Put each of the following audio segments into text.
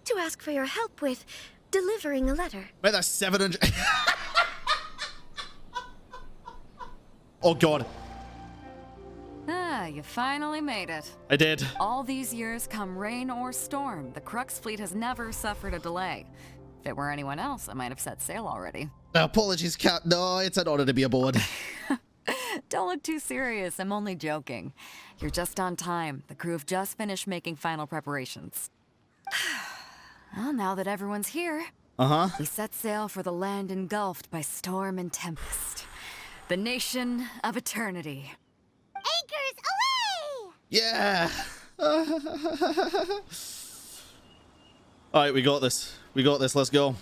like to ask for your help with delivering a letter. Wait, that's 700. Oh, God. Ah, you finally made it. I did. All these years, come rain or storm, the Crux fleet has never suffered a delay. If it were anyone else, I might have set sail already. Apologies, Cat. No, it's an honor to be aboard. Don't look too serious, I'm only joking. You're just on time. The crew have just finished making final preparations. Well, now that everyone's here, we set sail for the land engulfed by storm and tempest. The nation of eternity. Anchors away! Yeah. All right, we got this. We got this. Let's go.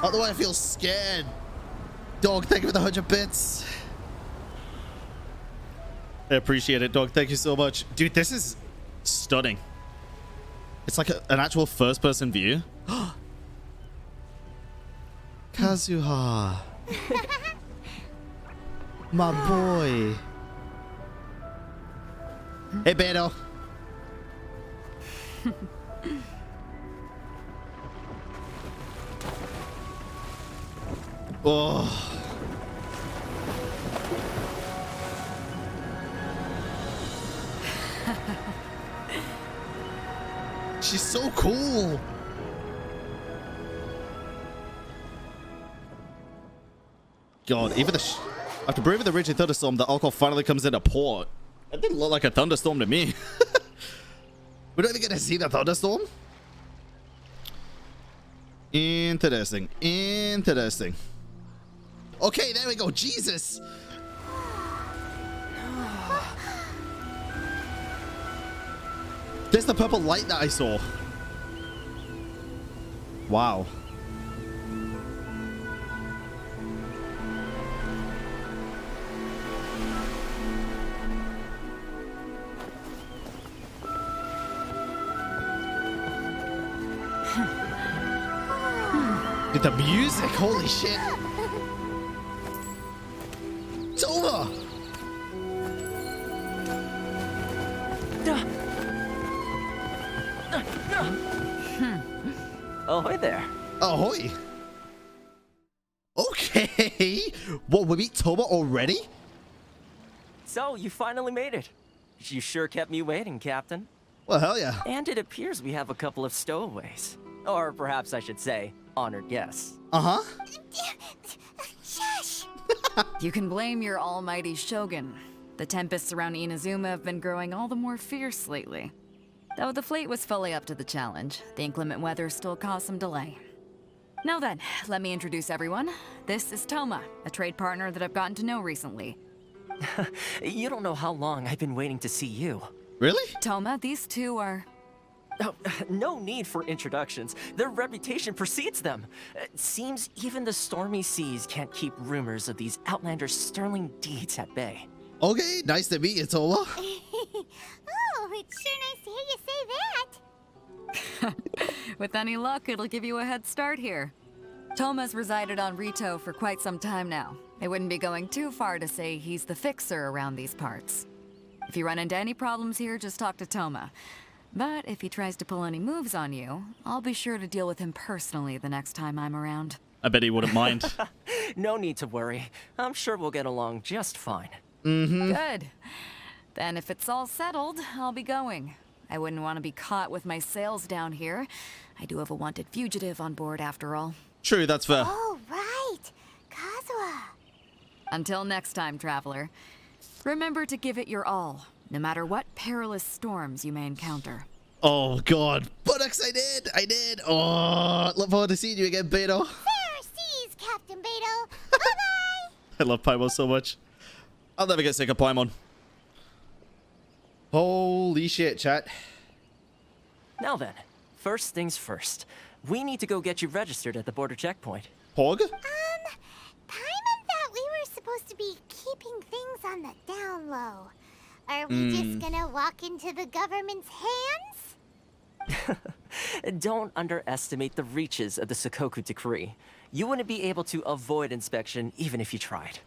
Otherwise, I feel scared. Dog, thank you for the 100 bits. I appreciate it, Dog. Thank you so much. Dude, this is stunning. It's like an actual first-person view. Kazuha. My boy. Hey, Beto. Oh. She's so cool. God, even after braving the raging thunderstorm, the alcohol finally comes into port. That didn't look like a thunderstorm to me. We're not even gonna see the thunderstorm. Interesting. Interesting. Okay, there we go. Jesus. There's the purple light that I saw. Wow. With the music, holy shit. Thoma! Ahoy there. Ahoy. Okay. What, we meet Thoma already? So, you finally made it. You sure kept me waiting, Captain. Well, hell yeah. And it appears we have a couple of stowaways. Or perhaps I should say, honored guests. Uh-huh. Shush! You can blame your almighty Shogun. The tempests around Inazuma have been growing all the more fierce lately. Though the fleet was fully up to the challenge, the inclement weather still caused some delay. Now then, let me introduce everyone. This is Thoma, a trade partner that I've gotten to know recently. You don't know how long I've been waiting to see you. Really? Thoma, these two are... Oh, no need for introductions. Their reputation precedes them. Seems even the stormy seas can't keep rumors of these outlanders' sterling deeds at bay. Okay, nice to meet you, Thoma. Oh, it's sure nice to hear you say that. With any luck, it'll give you a head start here. Thoma's resided on Rito for quite some time now. It wouldn't be going too far to say he's the fixer around these parts. If you run into any problems here, just talk to Thoma. But if he tries to pull any moves on you, I'll be sure to deal with him personally the next time I'm around. I bet he wouldn't mind. No need to worry. I'm sure we'll get along just fine. Good. Then if it's all settled, I'll be going. I wouldn't want to be caught with my sails down here. I do have a wanted fugitive on board after all. True, that's fair. Oh, right. Kazuha. Until next time, traveler. Remember to give it your all, no matter what perilous storms you may encounter. Oh, God. Buttocks, I did. Oh, look forward to seeing you again, Beto. Fair seas, Captain Beto. Bye-bye. I love Paimon so much. I'll never get sick of Paimon. Holy shit, chat. Now then, first things first. We need to go get you registered at the border checkpoint. Pog? Paimon thought we were supposed to be keeping things on the down low. Are we just gonna walk into the government's hands? Don't underestimate the reaches of the Sakoku decree. You wouldn't be able to avoid inspection even if you tried.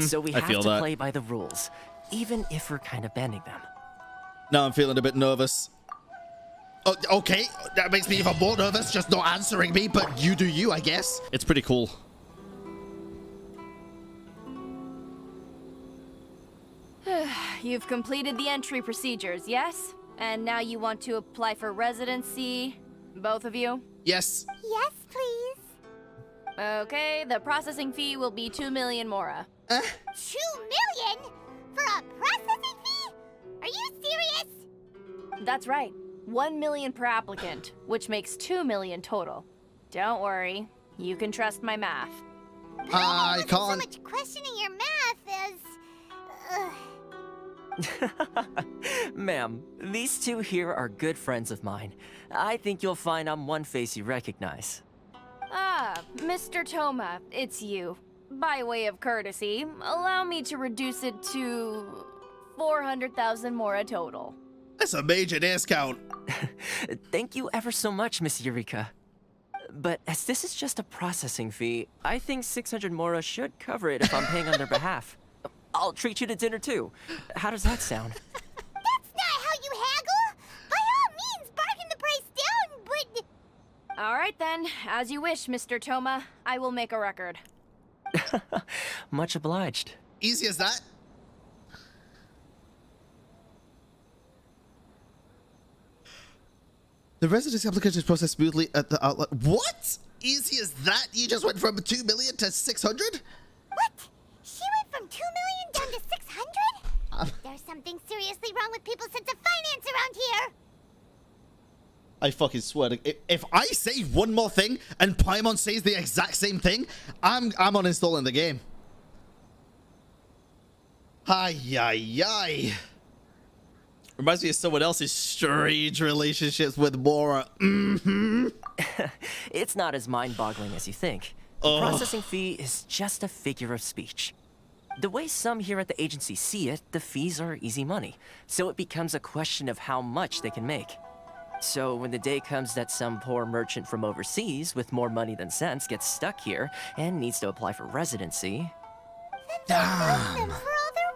So we I have feel to that. play by the rules, even if we're kind of bending them. Now I'm feeling a bit nervous. Oh, okay, that makes me even more nervous, just not answering me, but you do you, I guess. It's pretty cool. You've completed the entry procedures, yes? And now you want to apply for residency? Both of you? Yes. Yes, please. Okay, the processing fee will be 2 million mora. 2 million? For a processing fee? Are you serious? That's right. 1 million per applicant, which makes 2 million total. Don't worry, you can trust my math. I So can't. much questioning your math as... Ma'am, these two here are good friends of mine. I think you'll find I'm one face you recognize. Ah, Mr. Thoma, it's you. By way of courtesy, allow me to reduce it to 400,000 mora total. That's a major discount. Thank you ever so much, Miss Eureka. But as this is just a processing fee, I think 600 mora should cover it if I'm paying on their behalf. I'll treat you to dinner too. How does that sound? That's not how you haggle! By all means, bargain the price down, but... All right then, as you wish, Mr. Thoma. I will make a record. Much obliged. Easy as that. The residency application is processed smoothly at the outlet. What? Easy as that? You just went from 2 million to 600? What? She went from 2 million down to 600? There's something seriously wrong with people's sense of finance around here! I fucking swear to, if I say one more thing and Paimon says the exact same thing, I'm uninstalling the game. Ay, ay, ay. Reminds me of someone else's strange relationships with Mora. It's not as mind-boggling as you think. The processing fee is just a figure of speech. The way some here at the agency see it, the fees are easy money, so it becomes a question of how much they can make. So when the day comes that some poor merchant from overseas with more money than sense gets stuck here and needs to apply for residency... Them for all they're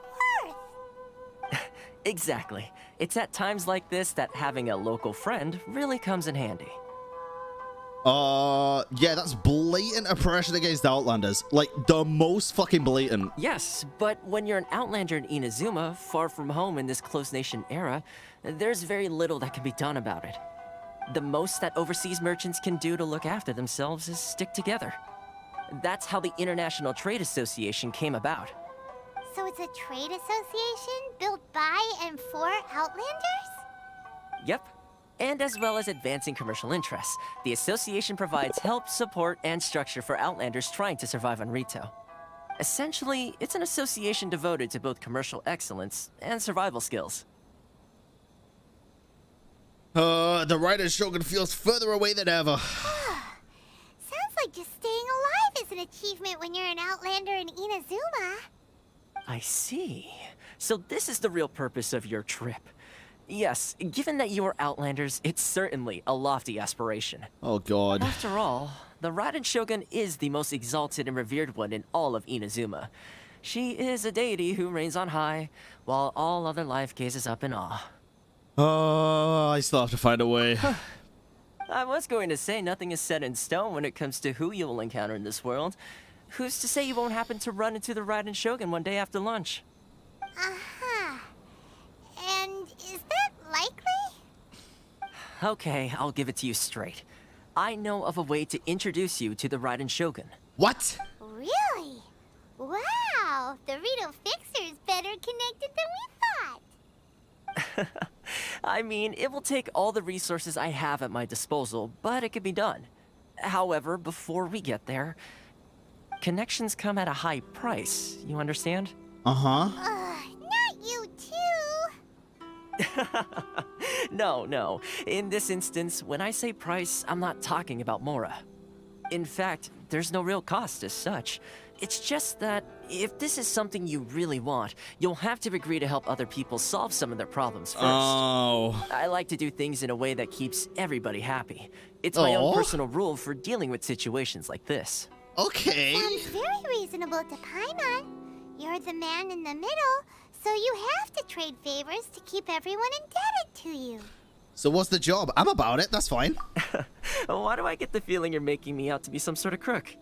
worth! Exactly. It's at times like this that having a local friend really comes in handy. Yeah, that's blatant oppression against Outlanders. Like, the most fucking blatant. Yes, but when you're an Outlander in Inazuma, far from home in this close nation era, there's very little that can be done about it. The most that overseas merchants can do to look after themselves is stick together. That's how the International Trade Association came about. So it's a trade association built by and for Outlanders? Yep. And as well as advancing commercial interests, the association provides help, support, and structure for Outlanders trying to survive on Rito. Essentially, it's an association devoted to both commercial excellence and survival skills. The Rider Shogun feels further away than ever. Sounds like just staying alive is an achievement when you're an Outlander in Inazuma. I see. So this is the real purpose of your trip. Yes, given that you are Outlanders, it's certainly a lofty aspiration. Oh god. After all, the Raiden Shogun is the most exalted and revered one in all of Inazuma. She is a deity who reigns on high, while all other life gazes up in awe. Oh, I still have to find a way. I was going to say nothing is set in stone when it comes to who you will encounter in this world. Who's to say you won't happen to run into the Raiden Shogun one day after lunch? Uh-huh. And is that likely? Okay, I'll give it to you straight. I know of a way to introduce you to the Raiden Shogun. What? Really? Wow, the Rito Fixer is better connected than we thought. I mean, it will take all the resources I have at my disposal, but it can be done. However, before we get there, connections come at a high price, you understand? Uh-huh. Not you too. No. In this instance, when I say price, I'm not talking about Mora. In fact, there's no real cost as such. It's just that if this is something you really want, you'll have to agree to help other people solve some of their problems first. Oh. I like to do things in a way that keeps everybody happy. It's my own Aw. personal rule for dealing with situations like this. Okay. Sounds very reasonable to Paimon. You're the man in the middle, so you have to trade favors to keep everyone indebted to you. So what's the job? I'm about it. That's fine. Why do I get the feeling you're making me out to be some sort of crook?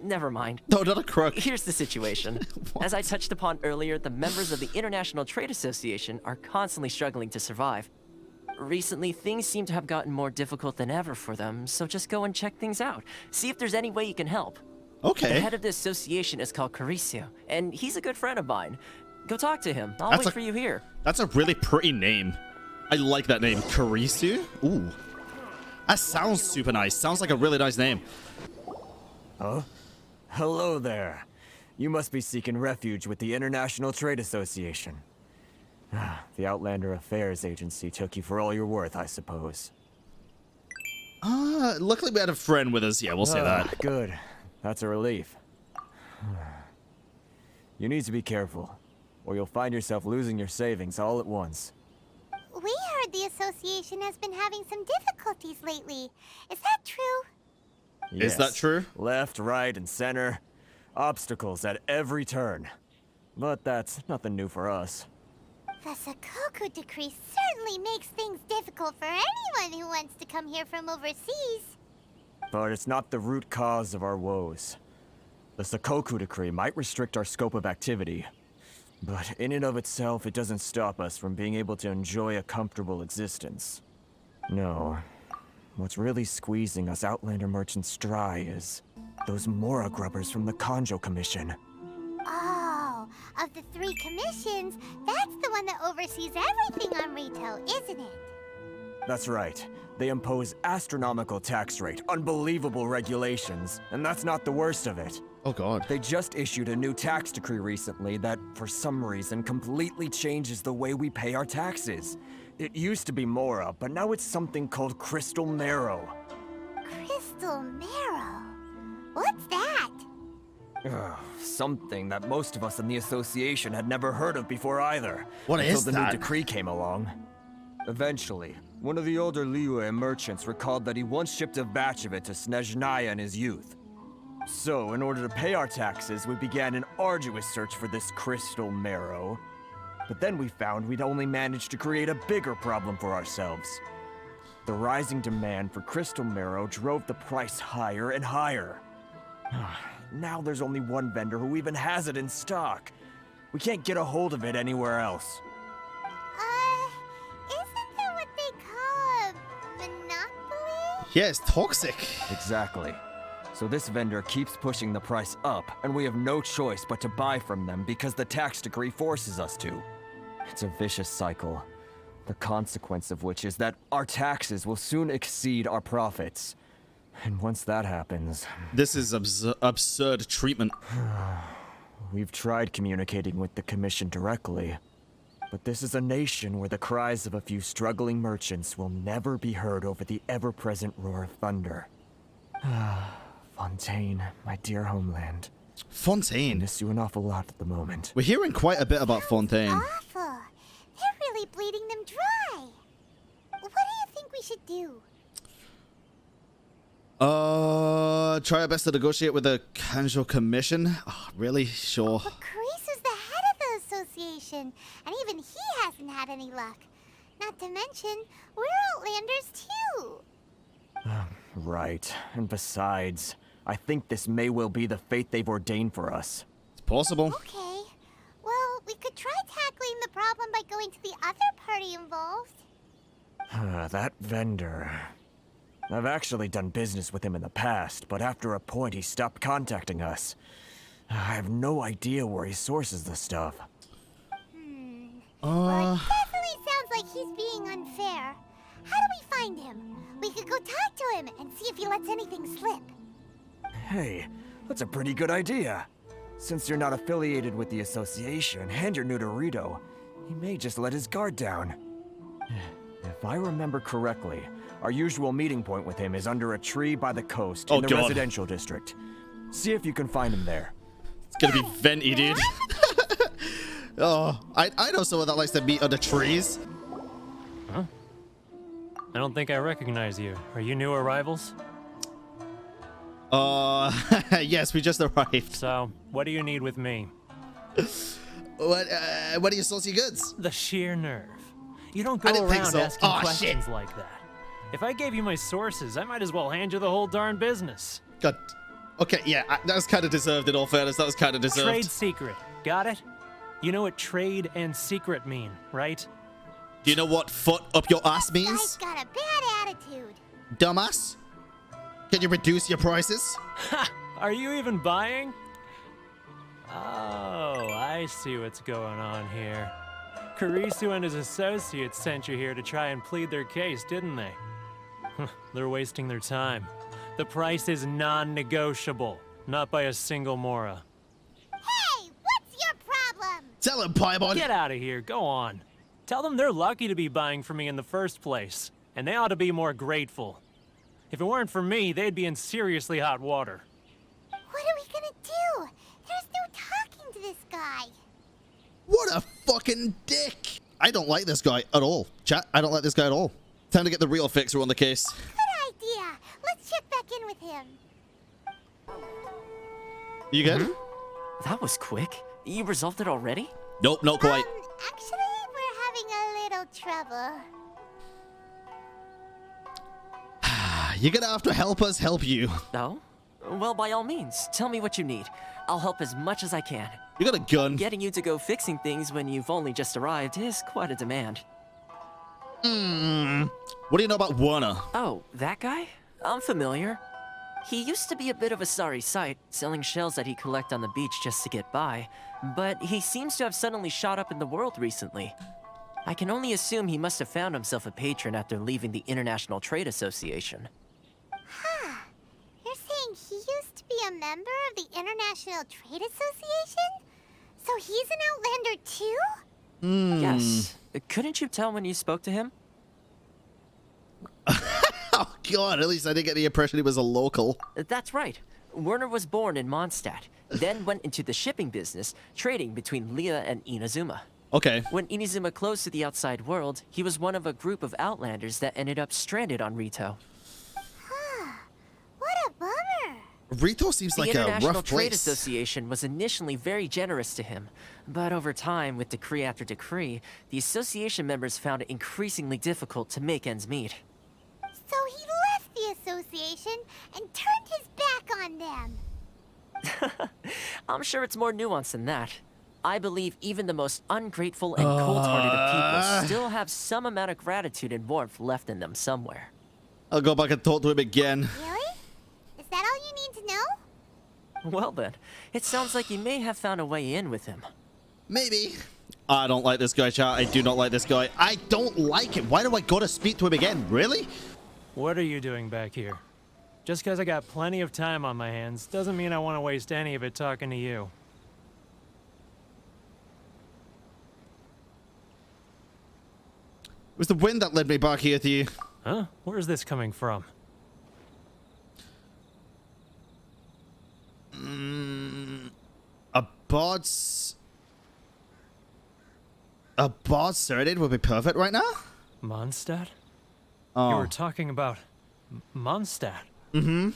Never mind. No, not a crook. Here's the situation. As I touched upon earlier, the members of the International Trade Association are constantly struggling to survive. Recently, things seem to have gotten more difficult than ever for them, so just go and check things out. See if there's any way you can help. Okay. The head of the association is called Caricio, and he's a good friend of mine. Go talk to him. I'll wait for you here. That's a really pretty name. I like that name. Karisu? Ooh. That sounds super nice. Sounds like a really nice name. Huh? Hello there. You must be seeking refuge with the International Trade Association. The Outlander Affairs Agency took you for all you're worth, I suppose. Luckily we had a friend with us. Yeah, we'll say that. Good. That's a relief. You need to be careful, or you'll find yourself losing your savings all at once. We heard the association has been having some difficulties lately. Is that true? Is that true? Left, right, and center. Obstacles at every turn. But that's nothing new for us. The Sakoku decree certainly makes things difficult for anyone who wants to come here from overseas. But it's not the root cause of our woes. The Sakoku decree might restrict our scope of activity, but in and of itself, it doesn't stop us from being able to enjoy a comfortable existence. No. What's really squeezing us Outlander merchants dry is those Mora grubbers from the Kanjo Commission. Oh, of the 3 commissions, that's the one that oversees everything on Rito, isn't it? That's right. They impose astronomical tax rate, unbelievable regulations, and that's not the worst of it. Oh god. They just issued a new tax decree recently that, for some reason, completely changes the way we pay our taxes. It used to be Mora, but now it's something called Crystal Marrow. Crystal Marrow? What's that? Something that most of us in the association had never heard of before either. What until is the that? new decree came along. Eventually, one of the older Liyue merchants recalled that he once shipped a batch of it to Snezhnaya in his youth. So, in order to pay our taxes, we began an arduous search for this crystal marrow. But then we found we'd only managed to create a bigger problem for ourselves. The rising demand for crystal marrow drove the price higher and higher. Now there's only one vendor who even has it in stock. We can't get a hold of it anywhere else. Isn't that what they call a monopoly? Yeah, it's toxic. Exactly. So this vendor keeps pushing the price up, and we have no choice but to buy from them because the tax decree forces us to. It's a vicious cycle, the consequence of which is that our taxes will soon exceed our profits. And once that happens... This is absurd treatment. We've tried communicating with the Commission directly, but this is a nation where the cries of a few struggling merchants will never be heard over the ever-present roar of thunder. Fontaine, my dear homeland. I Fontaine. miss you an awful lot at the moment. We're hearing quite a bit about Fontaine. Awful. They're really bleeding them dry. What do you think we should do? Try our best to negotiate with the Kanjo Commission. Oh, really? Sure. But Carisu's the head of the association, and even he hasn't had any luck. Not to mention, we're Outlanders too. Right. And besides, I think this may well be the fate they've ordained for us. It's possible. Okay. Well, we could try tackling the problem by going to the other party involved. That vendor... I've actually done business with him in the past, but after a point he stopped contacting us. I have no idea where he sources the stuff. Well, it definitely sounds like he's being unfair. How do we find him? We could go talk to him and see if he lets anything slip. Hey, that's a pretty good idea. Since you're not affiliated with the association and you're new to Rito, he may just let his guard down. If I remember correctly, our usual meeting point with him is under a tree by the coast in the residential district. See if you can find him there. It's gonna be venti, dude. Oh, I know someone that likes to meet under trees. Huh? I don't think I recognize you. Are you new arrivals? Yes, we just arrived. So, what do you need with me? What are your saucy goods? The sheer nerve. You don't I go didn't think around so. asking Aw, questions shit. like that. If I gave you my sources, I might as well hand you the whole darn business. God. Okay, yeah, that was kind of deserved in all fairness. That was kind of deserved. Trade secret. Got it? You know what trade and secret mean, right? Do you know what foot up your ass Guy's means? got a bad attitude. Dumbass? Can you reduce your prices? Ha! Are you even buying? Oh, I see what's going on here. Karisu and his associates sent you here to try and plead their case, didn't they? They're wasting their time. The price is non-negotiable, not by a single Mora. Hey, what's your problem? Tell him, Paimon. Get out of here, go on. Tell them they're lucky to be buying from me in the first place, and they ought to be more grateful. If it weren't for me, they'd be in seriously hot water. What are we gonna do? There's no talking to this guy. What a fucking dick. I don't like this guy at all. Chat, I don't like this guy at all. Time to get the real fixer on the case. Good idea. Let's check back in with him. You good? That was quick. You resolved it already? Nope, not quite. Actually, we're having a little trouble. You're gonna have to help us help you. No? Well, by all means, tell me what you need. I'll help as much as I can. You got a gun. Getting you to go fixing things when you've only just arrived is quite a demand. What do you know about Warner? Oh, that guy? I'm familiar. He used to be a bit of a sorry sight, selling shells that he collect on the beach just to get by, but he seems to have suddenly shot up in the world recently. I can only assume he must have found himself a patron after leaving the International Trade Association. Huh. You're saying he used to be a member of the International Trade Association? So he's an Outlander too? Yes. Couldn't you tell when you spoke to him? Oh god, at least I didn't get the impression he was a local. That's right. Werner was born in Mondstadt, then went into the shipping business, trading between Leah and Inazuma. Okay. When Inazuma closed to the outside world, he was one of a group of Outlanders that ended up stranded on Rito. What a bummer. Rito seems The like a International rough Trade place. Association was initially very generous to him, but over time, with decree after decree, the association members found it increasingly difficult to make ends meet. So he left the association and turned his back on them. I'm sure it's more nuanced than that. I believe even the most ungrateful and cold-hearted of people still have some amount of gratitude and warmth left in them somewhere. I'll go back and talk to him again. Really? Is that all you need to know? Well then, it sounds like you may have found a way in with him. Maybe. I don't like this guy, chat. I do not like this guy. I don't like him. Why do I gotta speak to him again? Really? What are you doing back here? Just because I got plenty of time on my hands doesn't mean I want to waste any of it talking to you. It was the wind that led me back here to you. Huh? Where's this coming from? A bard serenade would be perfect right now? Mondstadt? Oh. You were talking about Mondstadt. I'm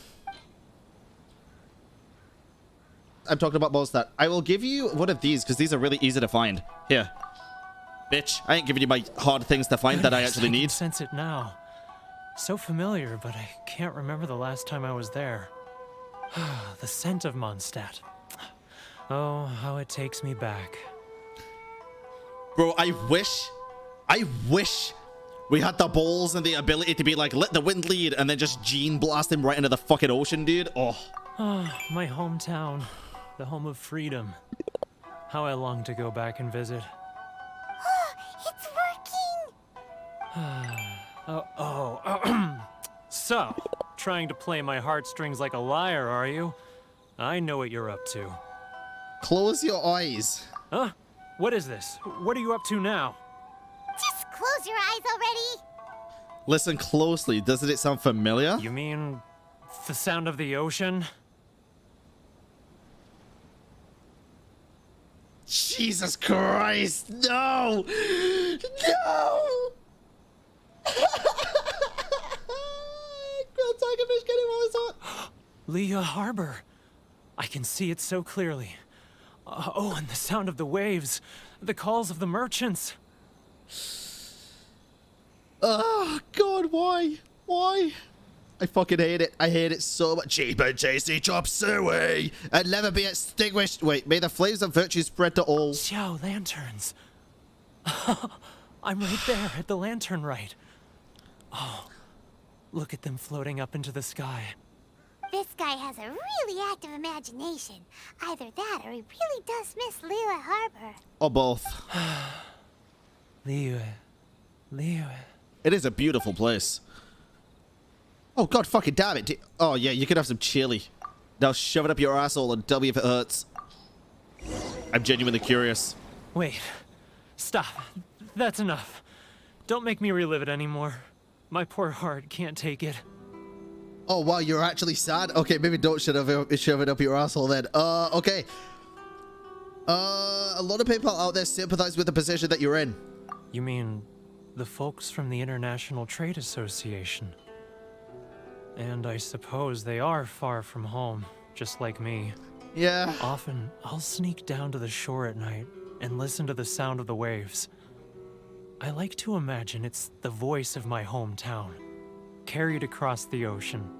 talking about Mondstadt. I will give you one of these because these are really easy to find. Here. Bitch, I ain't giving you my hard things to find that I actually can need. sense it now. So familiar, but I can't remember the last time I was there. The scent of Mondstadt. Oh, how it takes me back. Bro, I wish we had the balls and the ability to be like, let the wind lead, and then just gene blast him right into the fucking ocean, dude. Oh. My hometown. The home of freedom. How I long to go back and visit. It's working! So, trying to play my heartstrings like a liar, are you? I know what you're up to. Close your eyes. Huh? What is this? What are you up to now? Just close your eyes already! Listen closely. Doesn't it sound familiar? You mean the sound of the ocean? Jesus Christ! No! No! Tigerfish, get him on his heart. Leah Harbor. I can see it so clearly. Oh, and the sound of the waves. The calls of the merchants. Oh, God, why? Why? I fucking hate it. I hate it so much. Cheap and tasty chop suey and never be extinguished. Wait, may the flames of virtue spread to all. Xiao lanterns. I'm right there at the lantern right. Oh, look at them floating up into the sky. This guy has a really active imagination. Either that or he really does miss Liyue Harbor. Or both. Liyue. It is a beautiful place. Oh, God fucking damn it. Oh, yeah, you could have some chili. Now shove it up your asshole and tell me if it hurts. I'm genuinely curious. Wait. Stop. That's enough. Don't make me relive it anymore. My poor heart can't take it. Oh, wow, you're actually sad? Okay, maybe don't shove it up your asshole then. Okay. A lot of people out there sympathize with the position that you're in. You mean the folks from the International Trade Association? And I suppose they are far from home, just like me. Yeah. Often, I'll sneak down to the shore at night and listen to the sound of the waves. I like to imagine it's the voice of my hometown, carried across the ocean.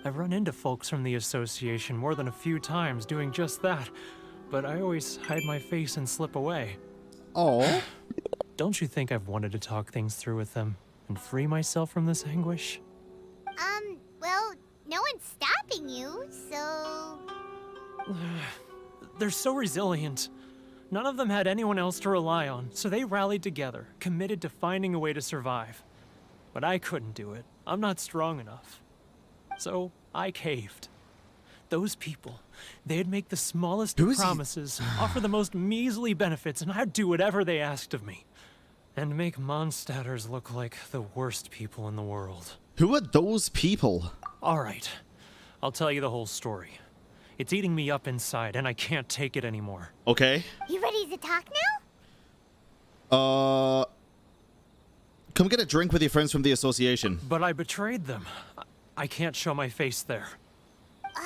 I've run into folks from the association more than a few times doing just that, but I always hide my face and slip away. Oh. Don't you think I've wanted to talk things through with them and free myself from this anguish? Well, no one's stopping you, so... They're so resilient. None of them had anyone else to rely on, so they rallied together, committed to finding a way to survive. But I couldn't do it. I'm not strong enough. So I caved. Those people, they'd make the smallest of promises, offer the most measly benefits, and I'd do whatever they asked of me. And make Mondstadters look like the worst people in the world. Who are those people? All right. I'll tell you the whole story. It's eating me up inside, and I can't take it anymore. Okay. You ready to talk now? Come get a drink with your friends from the association. But I betrayed them. I can't show my face there. Come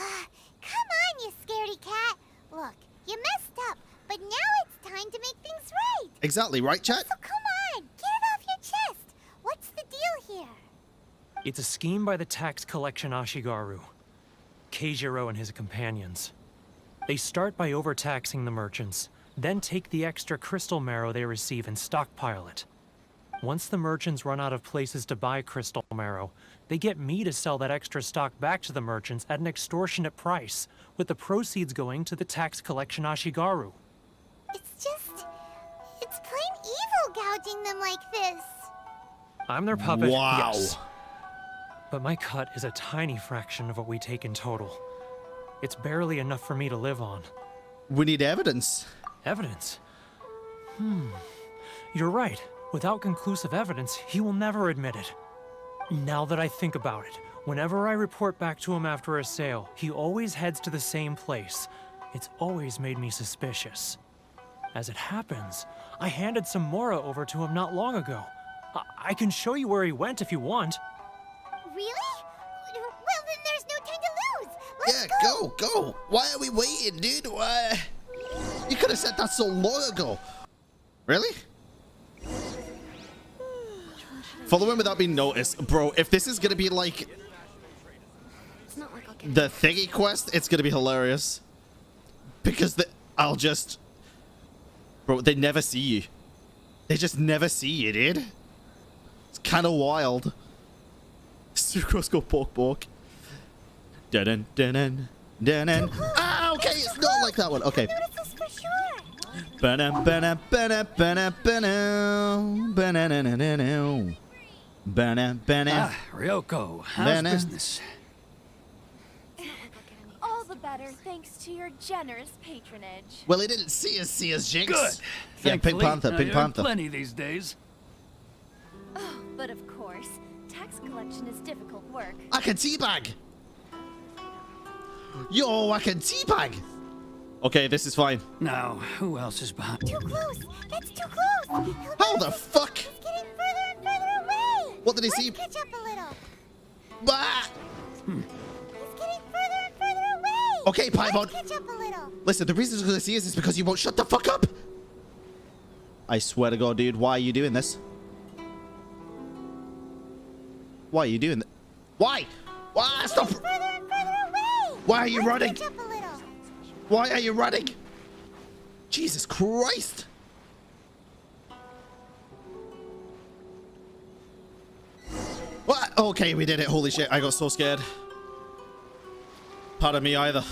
on, you scaredy cat. Look, you messed up, but now it's time to make things right. Exactly, right, chat? So come on, get it off your chest. What's the deal here? It's a scheme by the tax collection Ashigaru, Keijiro and his companions. They start by overtaxing the merchants, then take the extra crystal marrow they receive and stockpile it. Once the merchants run out of places to buy crystal marrow, they get me to sell that extra stock back to the merchants at an extortionate price, with the proceeds going to the tax collection Ashigaru. It's plain evil gouging them like this. I'm their puppet, wow. Yes. But my cut is a tiny fraction of what we take in total. It's barely enough for me to live on. We need evidence. Evidence? You're right. Without conclusive evidence, he will never admit it. Now that I think about it, whenever I report back to him after a sale, he always heads to the same place. It's always made me suspicious. As it happens, I handed some Mora over to him not long ago. I can show you where he went if you want. Really? Well, then there's no time to lose. Let's Go. Why are we waiting, dude? Why? You could have said that so long ago. Really? Follow him without being noticed. Bro, if this is going to be like the thingy quest, it's going to be hilarious. Because Bro, they never see you. They just never see you, dude. It's kind of wild. Sucrose go poke. Dun dun. Ah, okay, it's not like that one. Okay. Ryoko, how's business? All the better thanks to your generous patronage. Well, he didn't see us, Jinx. Good. Yeah, Pink Panther, Pink there are Panther. plenty these days. Oh, but of course, tax collection is difficult work. I can teabag. Yo, I can teabag. Okay, this is fine. Now, who else is behind? Too close. That's too close. How the fuck? He's getting further and further away. What did he see? Let's catch up a little. Bah! He's getting further and further away. Okay, Paimon. Catch up a little. Listen, the reason you're gonna see us is because you won't shut the fuck up. I swear to God, dude, why are you doing this? Why are you doing that? Why? Why? Stop! Further and further away. Why are you running? Catch up a little. Why are you running? Jesus Christ! What? Okay, we did it. Holy shit, I got so scared. Pardon me either.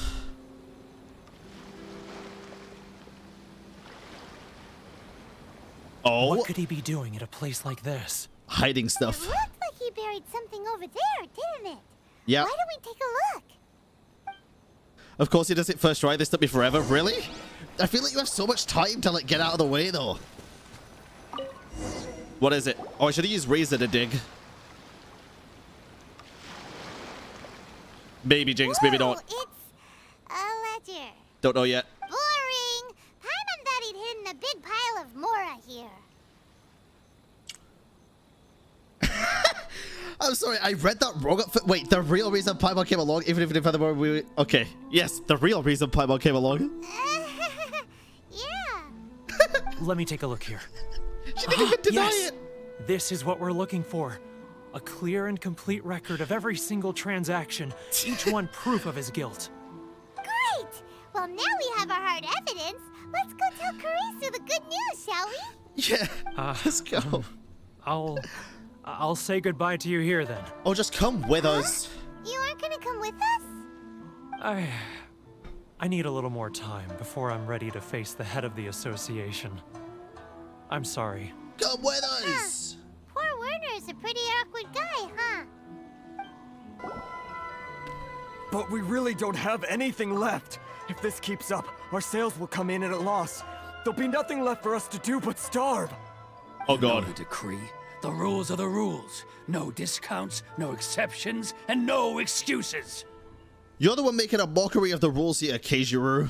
Oh. What could he be doing at a place like this? Hiding It stuff. looked like he buried something over there, didn't it? Yeah. Why don't we take a look? Of course he does it first try. This took me forever. Really? I feel like you have so much time to like get out of the way though. What is it? Oh, I should have used Razor to dig. Maybe Jinx, maybe Whoa, not. It's a ledger. Don't know yet. Boring. Paimon thought he'd hidden a big pile of Mora here. I'm sorry, I read that wrong. Wait, the real reason Paimon came along, even if furthermore we... Okay, yes, the real reason Paimon came along. Yeah. Let me take a look here. She didn't even deny Yes! it. This is what we're looking for. A clear and complete record of every single transaction, each one proof of his guilt. Great. Well, now we have our hard evidence. Let's go tell Karisu the good news, shall we? Yeah, let's go. I'll say goodbye to you here then. Oh, just come with us. You aren't gonna come with us? I need a little more time before I'm ready to face the head of the association. I'm sorry. Come with us. Poor Werner's a pretty awkward guy, huh? But we really don't have anything left. If this keeps up, our sales will come in at a loss. There'll be nothing left for us to do but starve. Oh You know God. the decree. The rules are the rules. No discounts, no exceptions, and no excuses. You're the one making a mockery of the rules here, Keijiro.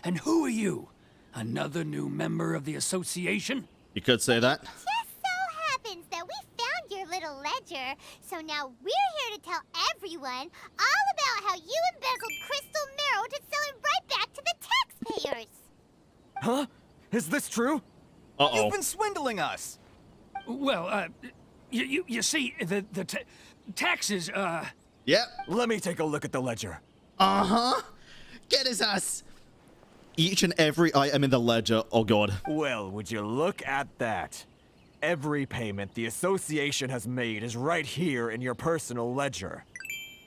And who are you? Another new member of the association? You could say that. Just so happens that we found your little ledger, so now we're here to tell everyone all about how you embezzled crystal marrow to sell it right back to the taxpayers. Huh? Is this true? Uh-oh. You've been swindling us. Well, you see, the taxes, Yep. Let me take a look at the ledger. Uh-huh. Get his ass. Each and every item in the ledger. Oh God. Well, would you look at that? Every payment the association has made is right here in your personal ledger.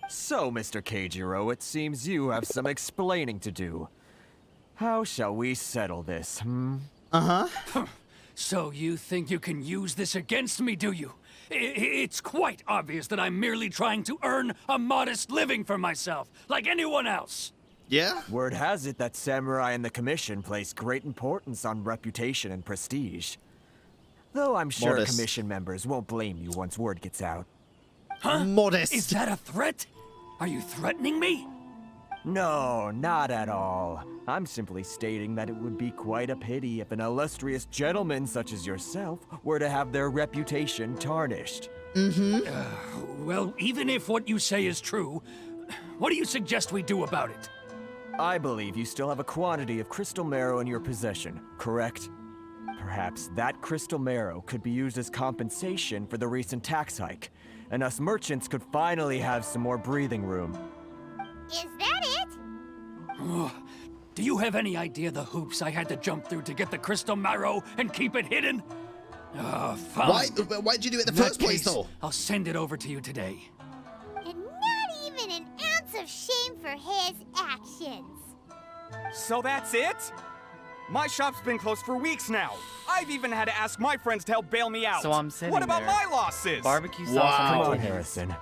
So, Mr. Keijiro, it seems you have some explaining to do. How shall we settle this, Uh-huh. so you think you can use this against me, do you? It's quite obvious that I'm merely trying to earn a modest living for myself, like anyone else. Yeah? Word has it that Samurai and the Commission place great importance on reputation and prestige. Though I'm sure Modest. Commission members won't blame you once word gets out. Huh? Modest. Is that a threat? Are you threatening me? No, not at all. I'm simply stating that it would be quite a pity if an illustrious gentleman such as yourself were to have their reputation tarnished. Well, even if what you say is true, what do you suggest we do about it? I believe you still have a quantity of crystal marrow in your possession, correct? Perhaps that crystal marrow could be used as compensation for the recent tax hike, and us merchants could finally have some more breathing room. Is that it? Do you have any idea the hoops I had to jump through to get the crystal marrow and keep it hidden? Fine. Why'd you do it in In the that first place, case, though? I'll send it over to you today. And not even an ounce of shame for his actions. So that's it? My shop's been closed for weeks now. I've even had to ask my friends to help bail me out. So I'm sitting What about there. my losses? Barbecue sauce Wow. on Come my on, kidneys. Harrison.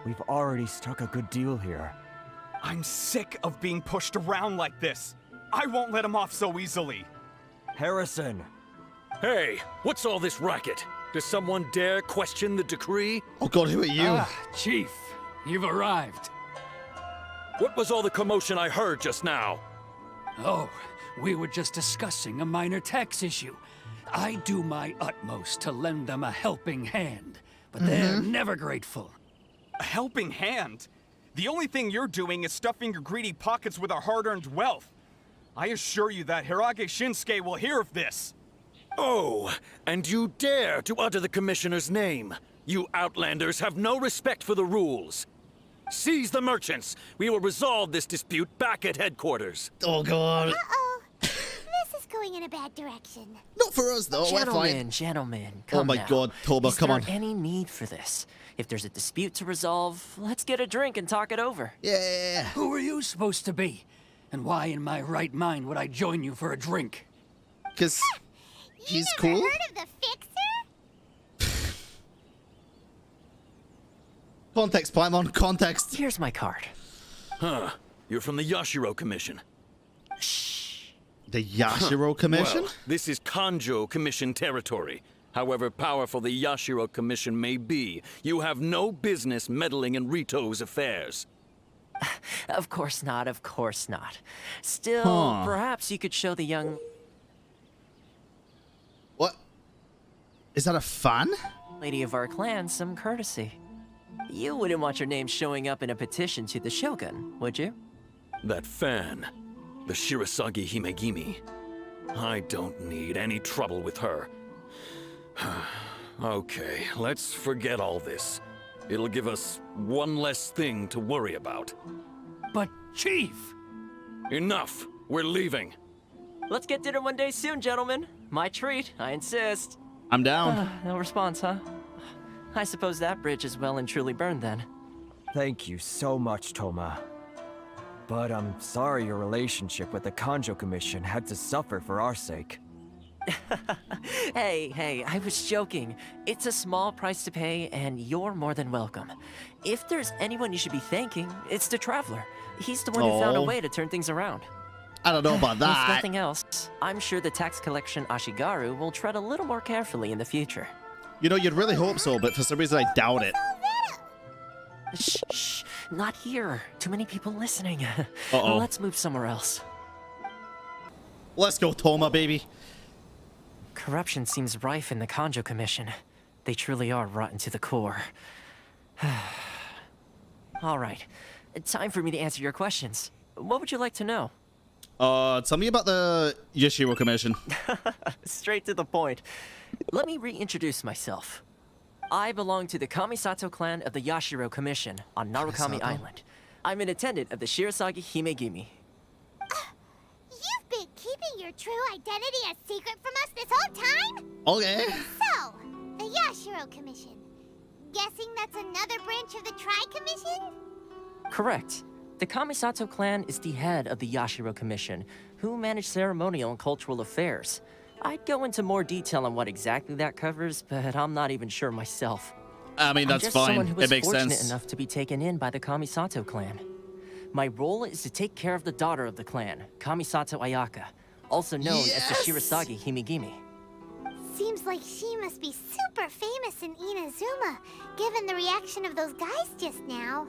We've already struck a good deal here. I'm sick of being pushed around like this. I won't let him off so easily. Harrison! Hey, what's all this racket? Does someone dare question the decree? Oh God, who are you? Chief, you've arrived. What was all the commotion I heard just now? Oh, we were just discussing a minor tax issue. I do my utmost to lend them a helping hand, but they're never grateful. A helping hand? The only thing you're doing is stuffing your greedy pockets with our hard-earned wealth. I assure you that Hirage Shinsuke will hear of this. Oh, and you dare to utter the Commissioner's name. You outlanders have no respect for the rules. Seize the merchants. We will resolve this dispute back at headquarters. Oh, God. Uh-oh. This is going in a bad direction. Not for us, though. We're fine. Gentlemen, Oh, my God, Thoma, come on. Is there any need for this? If there's a dispute to resolve, let's get a drink and talk it over. Yeah. Who are you supposed to be? And why in my right mind would I join you for a drink? Because he's You never cool. heard of the Fixer? Context, Paimon, context. Here's my card. Huh. You're from the Yashiro Commission. The Yashiro Commission? Well, this is Kanjo Commission territory. However powerful the Yashiro Commission may be, you have no business meddling in Rito's affairs. Of course not, of course not. Still, perhaps you could show the young... What? Is that a fan? lady of our clan some courtesy. You wouldn't want your name showing up in a petition to the Shogun, would you? That fan, the Shirasagi Himegimi. I don't need any trouble with her. Okay, let's forget all this. It'll give us one less thing to worry about. But, Chief! Enough! We're leaving. Let's get dinner one day soon, gentlemen. My treat, I insist. I'm down. No response, huh? I suppose that bridge is well and truly burned then. Thank you so much, Thoma. But I'm sorry your relationship with the Kanjo Commission had to suffer for our sake. Hey, I was joking. It's a small price to pay, and you're more than welcome. If there's anyone you should be thanking, it's the Traveler. He's the one who found a way to turn things around. I don't know about that. If nothing else, I'm sure the tax collection Ashigaru will tread a little more carefully in the future. You know, you'd really hope so, but for some reason I doubt it. Shh, not here. Too many people listening. Uh-oh. Let's move somewhere else. Let's go, Thoma, baby. Corruption seems rife in the Kanjo Commission. They truly are rotten to the core. All right, time for me to answer your questions. What would you like to know? Tell me about the Yashiro Commission. Straight to the point. Let me reintroduce myself. I belong to the Kamisato clan of the Yashiro Commission on Narukami Island. I'm an attendant of the Shirasagi Himegimi. You've been keeping your true identity a secret from us this whole time? Okay. So, the Yashiro Commission. Guessing that's another branch of the Tri-Commission? Correct. The Kamisato clan is the head of the Yashiro Commission, who manage ceremonial and cultural affairs. I'd go into more detail on what exactly that covers, but I'm not even sure myself. I mean, that's I'm just fine. someone who was It makes fortunate sense. enough to be taken in by the Kamisato clan. My role is to take care of the daughter of the clan, Kamisato Ayaka, also known as the Shirasagi Himegimi. Seems like she must be super famous in Inazuma, given the reaction of those guys just now.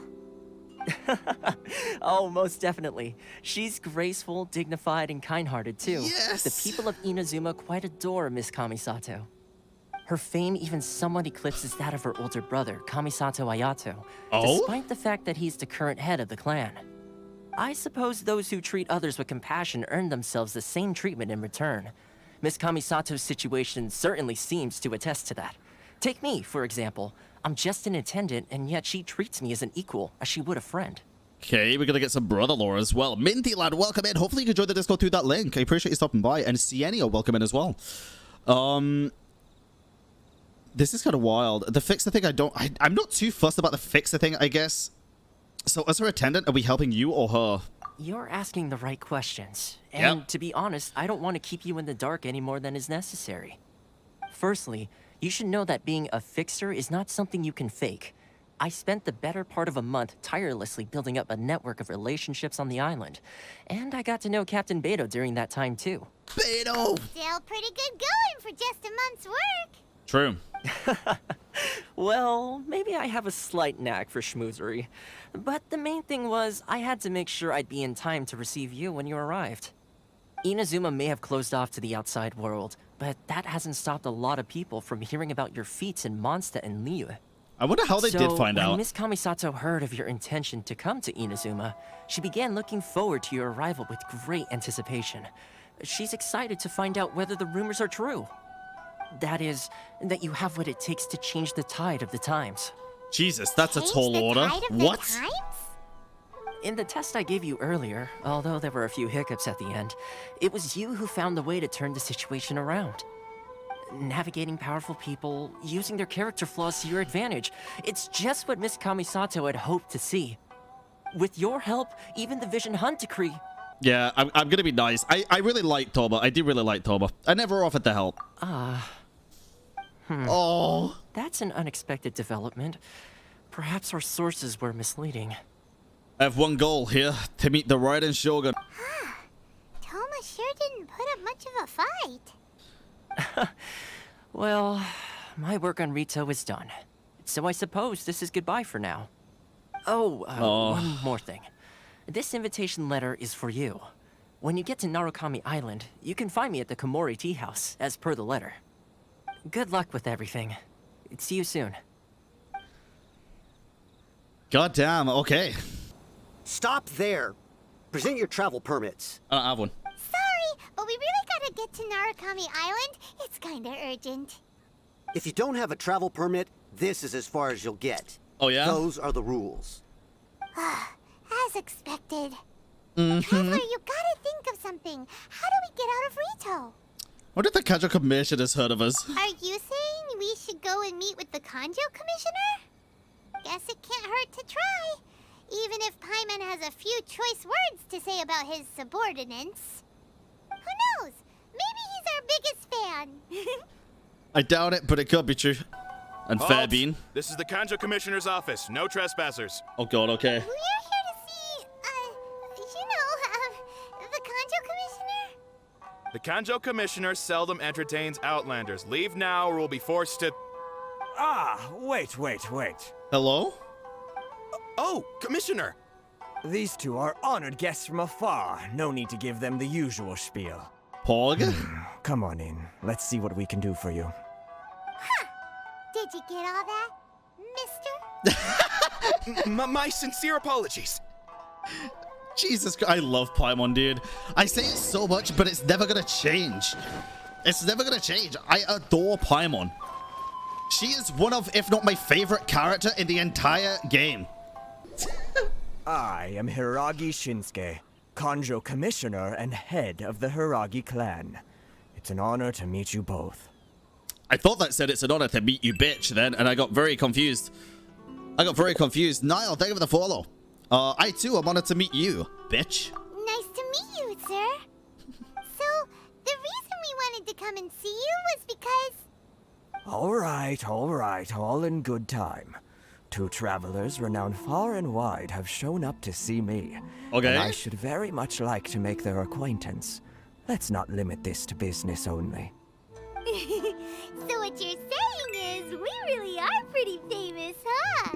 Oh, most definitely. She's graceful, dignified, and kind-hearted, too. Yes! The people of Inazuma quite adore Miss Kamisato. Her fame even somewhat eclipses that of her older brother, Kamisato Ayato, despite the fact that he's the current head of the clan. I suppose those who treat others with compassion earn themselves the same treatment in return. Miss Kamisato's situation certainly seems to attest to that. Take me, for example. I'm just an attendant, and yet she treats me as an equal, as she would a friend. Okay, we're gonna get some brother lore as well. Minty lad, welcome in. Hopefully you can join the Discord through that link. I appreciate you stopping by. And Cienio, welcome in as well. This is kind of wild. The fixer thing, I'm not too fussed about the fixer thing, I guess. So as her attendant, are we helping you or her? You're asking the right questions. And to be honest, I don't want to keep you in the dark any more than is necessary. Firstly, you should know that being a fixer is not something you can fake. I spent the better part of a month tirelessly building up a network of relationships on the island. And I got to know Captain Beto during that time too. Beto! Still pretty good going for just a month's work. True. Well, maybe I have a slight knack for schmoozery. But the main thing was, I had to make sure I'd be in time to receive you when you arrived. Inazuma may have closed off to the outside world, but that hasn't stopped a lot of people from hearing about your feats in Mondstadt and Liyue. I wonder how they did find when out. Miss Kamisato heard of your intention to come to Inazuma, she began looking forward to your arrival with great anticipation. She's excited to find out whether the rumors are true. That is, that you have what it takes to change the tide of the times. Jesus, that's a Change tall the order. tide of the What? times? In the test I gave you earlier, although there were a few hiccups at the end, it was you who found the way to turn the situation around. Navigating powerful people, using their character flaws to your advantage. It's just what Miss Kamisato had hoped to see. With your help, even the Vision Hunt decree. Yeah, I'm gonna be nice. I really like Thoma. I do really like Thoma. I never offered to help. Oh. That's an unexpected development. Perhaps our sources were misleading. I have one goal here, to meet the Raiden Shogun. Thoma sure didn't put up much of a fight. Well, my work on Rito is done. So I suppose this is goodbye for now. One more thing. This invitation letter is for you. When you get to Narukami Island, you can find me at the Komori Tea House, as per the letter. Good luck with everything. See you soon. Goddamn, okay. Stop there. Present your travel permits. I don't have one. Sorry, but we really gotta get to Narukami Island. It's kinda urgent. If you don't have a travel permit, this is as far as you'll get. Oh, yeah? Those are the rules. As expected. Traveler, you gotta think of something. How do we get out of Rito? What if the Kanjo Commissioner's heard of us? Are you saying we should go and meet with the Kanjo Commissioner? Guess it can't hurt to try. Even if Paimon has a few choice words to say about his subordinates. Who knows? Maybe he's our biggest fan. I doubt it, but it could be true. And Halt! fair bean. This is the Kanjo Commissioner's office. No trespassers. Oh god, okay. We're here to see, the Kanjo Commissioner? The Kanjo Commissioner seldom entertains Outlanders. Leave now or we'll be forced to... Wait. Hello? Oh, Commissioner! These two are honored guests from afar. No need to give them the usual spiel. Pog? Come on in. Let's see what we can do for you. Did you get all that, mister? My sincere apologies. Jesus Christ, I love Paimon, dude. I say it so much, but it's never gonna change. It's never gonna change. I adore Paimon. She is one of, if not my favorite character in the entire game. I am Hiragi Shinsuke, Kanjo Commissioner and head of the Hiragi clan. It's an honor to meet you both. I thought that said it's an honor to meet you, bitch, then, and I got very confused. Niall, thank you for the follow. I too am honored to meet you, bitch. Nice to meet you, sir. So, the reason we wanted to come and see you was because... All right, all in good time. Two travelers renowned far and wide have shown up to see me. Okay. And I should very much like to make their acquaintance. Let's not limit this to business only. So what you're saying is, we really are pretty famous, huh?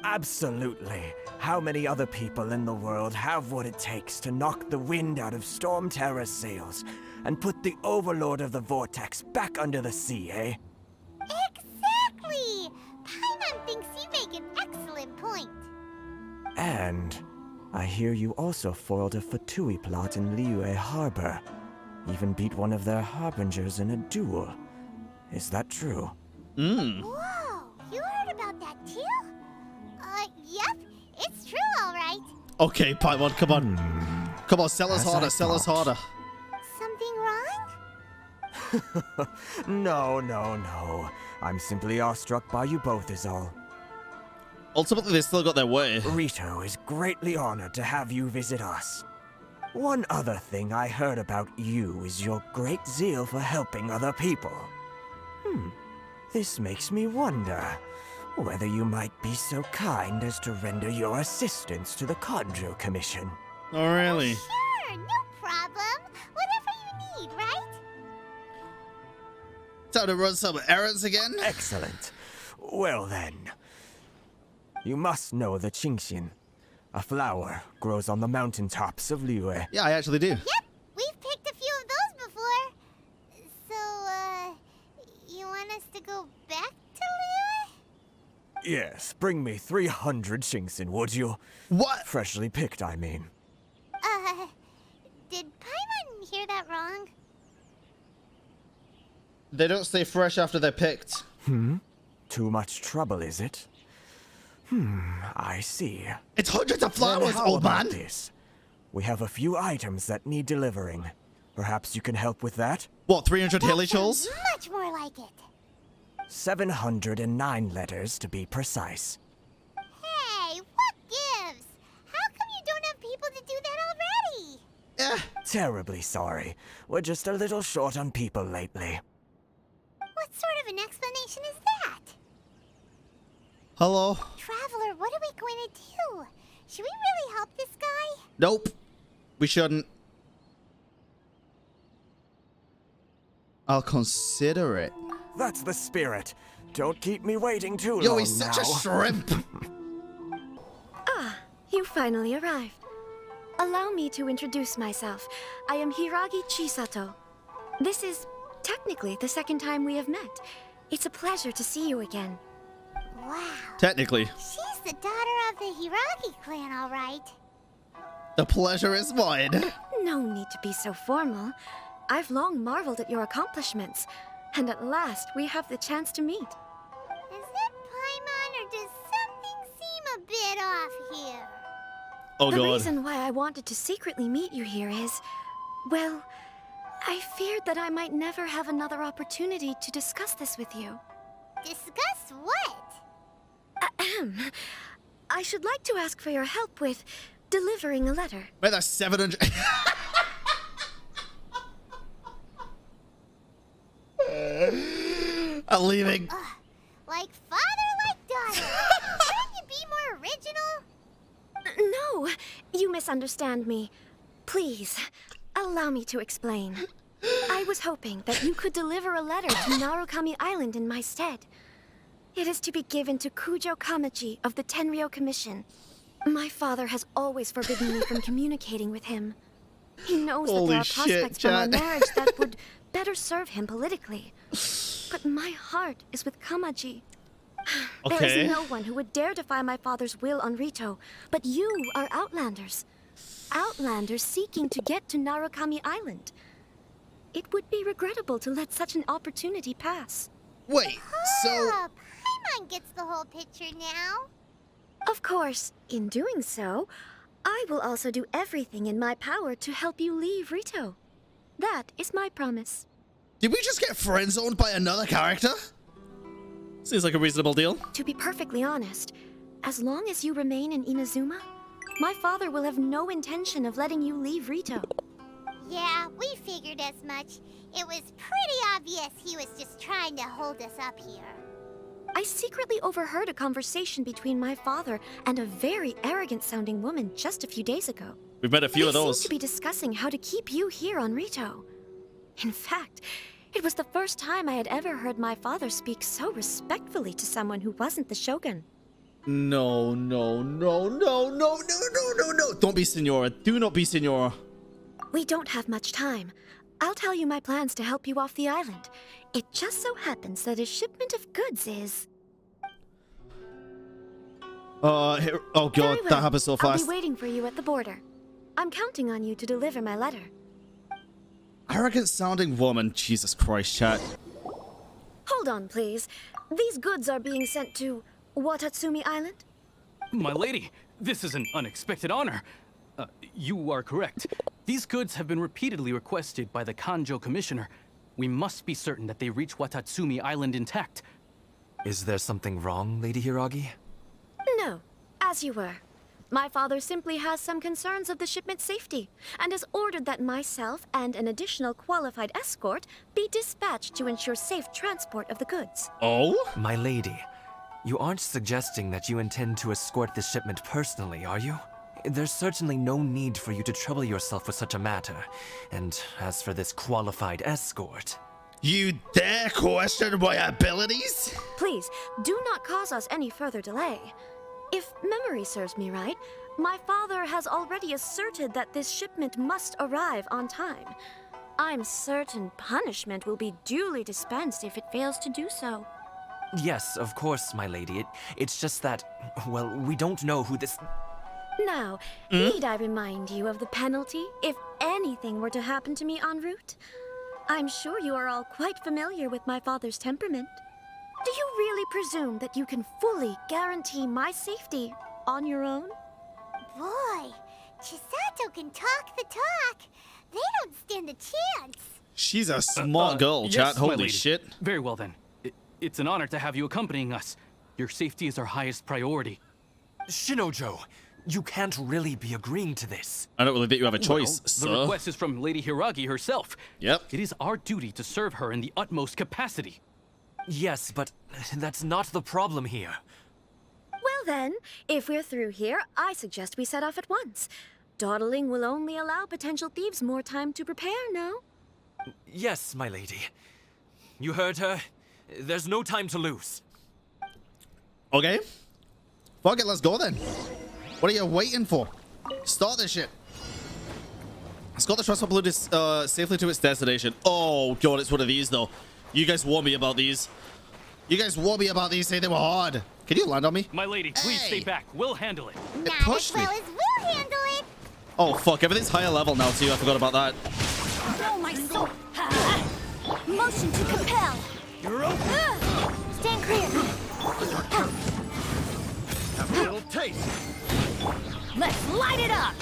Absolutely. How many other people in the world have what it takes to knock the wind out of Storm Terror's sails and put the Overlord of the Vortex back under the sea, eh? Exactly! Paimon thinks you make an excellent point. And I hear you also foiled a Fatui plot in Liyue Harbor. Even beat one of their harbingers in a duel. Is that true? Whoa, you heard about that too? Yep, it's true, all right. Okay, Paimon, come on. Come on, sell us harder, sell us harder. Something wrong? No. I'm simply awestruck by you both is all. Ultimately, they still got their way. Rito is greatly honored to have you visit us. One other thing I heard about you is your great zeal for helping other people. This makes me wonder whether you might be so kind as to render your assistance to the Kanjo Commission. Oh, really? Sure, no problem. Whatever you need, right? Time to run some errands again? Excellent. Well then, you must know the Qingxin. A flower grows on the mountaintops of Liyue. Yeah, I actually do. Yep, we've picked a few of those before. So, you want us to go back to Liyue? Yes, bring me 300 Shinxin, would you? What? Freshly picked, I mean. Did Paimon hear that wrong? They don't stay fresh after they're picked. Too much trouble, is it? I see. It's hundreds of flowers, Then how old about man. this? We have a few items that need delivering. Perhaps you can help with that? What, 300 That hilly sounds chulls? much more like it. 709 letters to be precise. Hey, what gives? How come you don't have people to do that already? Terribly sorry. We're just a little short on people lately. What sort of an explanation is that? Hello? Traveler, what are we going to do? Should we really help this guy? Nope. We shouldn't. I'll consider it. That's the spirit. Don't keep me waiting too long Yo, he's such now. a shrimp. You finally arrived. Allow me to introduce myself. I am Hiragi Chisato. This is technically the second time we have met. It's a pleasure to see you again. Wow. Technically. She's the daughter of the Hiragi clan, all right. The pleasure is mine. No need to be so formal. I've long marveled at your accomplishments, and at last we have the chance to meet. Is it Paimon, or does something seem a bit off here? Oh, The God. reason why I wanted to secretly meet you here is, well, I feared that I might never have another opportunity to discuss this with you. Discuss what? Ahem. I should like to ask for your help with delivering a letter. Wait, that's 700. I'm leaving. Like father, like daughter. Couldn't you be more original? No, you misunderstand me. Please, allow me to explain. I was hoping that you could deliver a letter to Narukami Island in my stead. It is to be given to Kujo Kamachi of the Tenryou Commission. My father has always forbidden me from communicating with him. He knows that Holy there are shit, prospects for my Chat. marriage that would better serve him politically. But my heart is with Kamaji. There Okay. is no one who would dare defy my father's will on Rito, but you are Outlanders. Outlanders seeking to get to Narukami Island. It would be regrettable to let such an opportunity pass. Wait, so... Oh, Paimon gets the whole picture now. Of course, in doing so, I will also do everything in my power to help you leave Rito. That is my promise. Did we just get friend-zoned by another character? Seems like a reasonable deal. To be perfectly honest, as long as you remain in Inazuma, my father will have no intention of letting you leave Rito. Yeah, we figured as much. It was pretty obvious he was just trying to hold us up here. I secretly overheard a conversation between my father and a very arrogant-sounding woman just a few days ago. We've met a few They of those. seemed to be discussing how to keep you here on Rito. In fact, it was the first time I had ever heard my father speak so respectfully to someone who wasn't the Shogun. No, no, no, no, no, no, no, no, no. Don't be Senora. Do not be Senora. We don't have much time. I'll tell you my plans to help you off the island. It just so happens that a shipment of goods is... Here, oh God, Very that well. happened so I'll fast. be waiting for you at the border. I'm counting on you to deliver my letter. Arrogant sounding woman. Jesus Christ, chat. Hold on, please. These goods are being sent to Watatsumi Island? My lady, this is an unexpected honor. You are correct. These goods have been repeatedly requested by the Kanjo Commissioner. We must be certain that they reach Watatsumi Island intact. Is there something wrong, Lady Hiragi? No, as you were. My father simply has some concerns of the shipment's safety, and has ordered that myself and an additional qualified escort be dispatched to ensure safe transport of the goods. Oh? My lady, you aren't suggesting that you intend to escort this shipment personally, are you? There's certainly no need for you to trouble yourself with such a matter. And as for this qualified escort... You dare question my abilities? Please, do not cause us any further delay. If memory serves me right, my father has already asserted that this shipment must arrive on time. I'm certain punishment will be duly dispensed if it fails to do so. Yes, of course, my lady. It's just that, well, we don't know who this... Now, need I remind you of the penalty if anything were to happen to me en route? I'm sure you are all quite familiar with my father's temperament. Do you really presume that you can fully guarantee my safety on your own? Boy, Chisato can talk the talk. They don't stand a chance. She's a smart girl, chat. Yes, my Holy lady. shit. Very well then. It's an honor to have you accompanying us. Your safety is our highest priority. Shinojo, you can't really be agreeing to this. I don't really think you have a choice, Well, sir. the request is from Lady Hiragi herself. Yep. It is our duty to serve her in the utmost capacity. Yes, but that's not the problem here. Well then, if we're through here, I suggest we set off at once. Dawdling will only allow potential thieves more time to prepare, no? Yes, my lady. You heard her. There's no time to lose. Okay. Fuck it, let's go then. What are you waiting for? Start this shit. Escort the transport balloon safely to its destination. Oh god, it's one of these though. You guys warned me about these. You guys warned me about these, saying they were hard. Can you land on me? My lady, please Hey. stay back. We'll handle it. Not pushed as well me. as we'll handle it. Oh fuck, everything's higher level now too. I forgot about that. Oh, my soul! Motion to compel! You're open. Stand clear! Have a little taste. Let's light it up!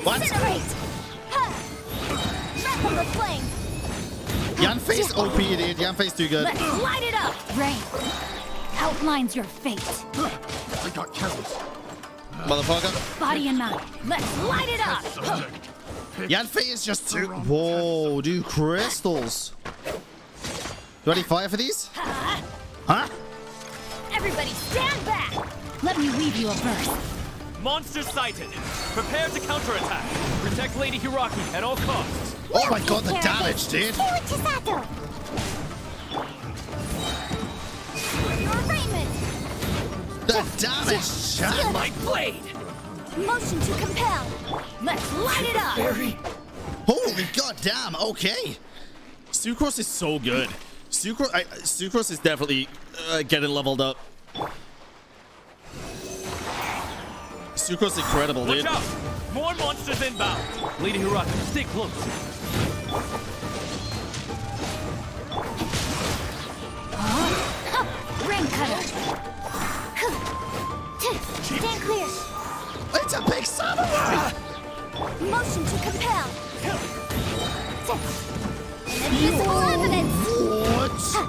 What? Incinerate! Wrap on the flame! Yanfei's OP, dude. Yanfei's too good. Let's light it up! Rain outlines your fate. I got careless. Motherfucker. Body and mind. Let's light it up! Yanfei is just too... Whoa, dude. Crystals. Do I need fire for these? Huh? Everybody stand back! Let me weave you a verse. Monster sighted. Prepare to counterattack. Protect Lady Hiragi at all costs. Oh my god, the damage, dude. Stay with Chisato. Your arraignment! The damage, chat. My blade! Motion to compel! Let's light it up! Holy goddamn, okay. Sucrose is so good. Sucrose is definitely getting leveled up. Sucrose is incredible, Watch dude. out! More monsters inbound! Lady Hiragi, stay close. Ring cutter! Stand clear! It's a big samurai! Motion to compel! Invisible evidence!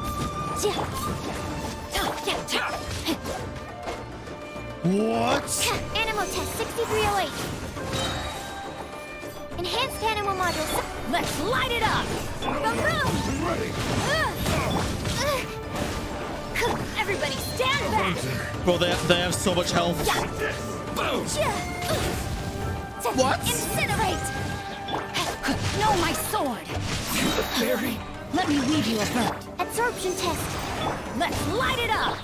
What? Animal test 6308. Enhanced animal module. Let's light it up! Boom! Everybody stand back! Bro, they have so much health. What? Incinerate! No, my sword! Let me weave you a bird. Absorption test. Let's light it up!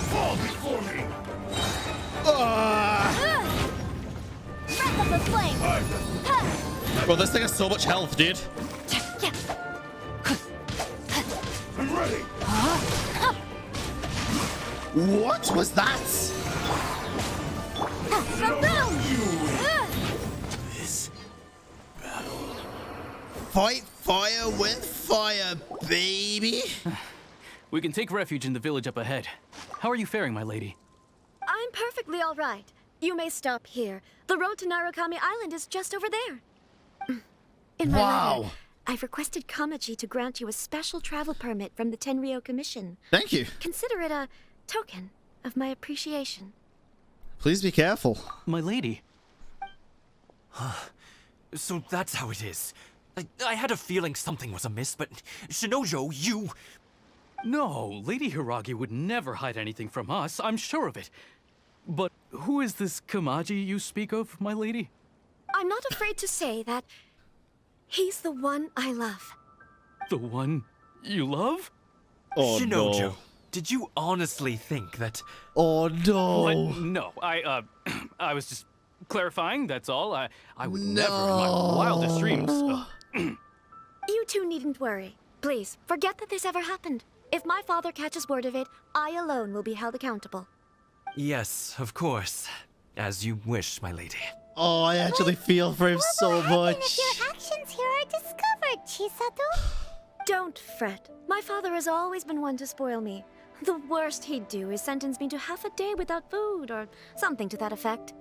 Fall before me. Breath of the flame! Bro, this thing has so much health, dude. I'm ready. What was that? Fight fire with fire, baby. We can take refuge in the village up ahead. How are you faring, my lady? I'm perfectly all right. You may stop here. The road to Narukami Island is just over there. In my Wow. letter, I've requested Kamaji to grant you a special travel permit from the Tenryou Commission. Thank you. Consider it a token of my appreciation. Please be careful. My lady. So that's how it is. I had a feeling something was amiss, but Shinojo, you... No, Lady Hiragi would never hide anything from us, I'm sure of it. But who is this Kamaji you speak of, my lady? I'm not afraid to say that he's the one I love. The one you love? Oh Shinojo, no. did you honestly think that... Oh no. What? No, I was just clarifying, that's all. I would never in my wildest dreams. You two needn't worry. Please, forget that this ever happened. If my father catches word of it, I alone will be held accountable. Yes, of course. As you wish, my lady. Oh, I actually feel for him so much. If your actions here are discovered, Chisato? Don't fret. My father has always been one to spoil me. The worst he'd do is sentence me to half a day without food, or something to that effect.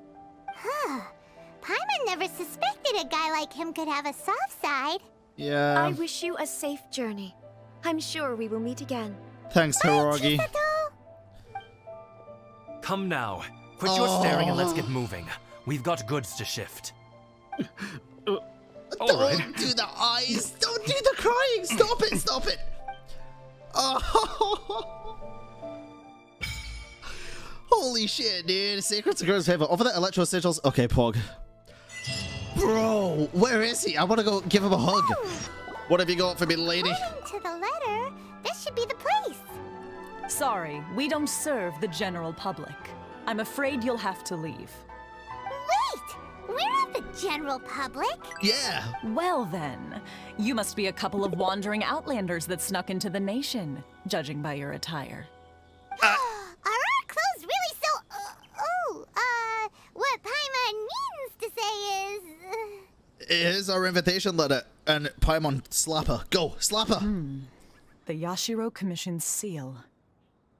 Huh. Paimon never suspected a guy like him could have a soft side. Yeah. I wish you a safe journey. I'm sure we will meet again. Thanks, Hirogi. Come now. Quit your staring and let's get moving. We've got goods to shift. Don't do the eyes. Don't do the crying. Stop it. Stop it. Oh. Holy shit, dude. Sacred Girl's favor. Over the electro sigils. Okay, Pog. Bro, where is he? I want to go give him a hug. What have you got for me, lady? According to the letter, this should be the place. Sorry, we don't serve the general public. I'm afraid you'll have to leave. Wait! We're not the general public. Yeah. Well then, you must be a couple of wandering outlanders that snuck into the nation, judging by your attire. Are our clothes really so... what Paimon means to say is... Here's our invitation letter. And Paimon, slap her. Go, slap her. The Yashiro Commission's seal.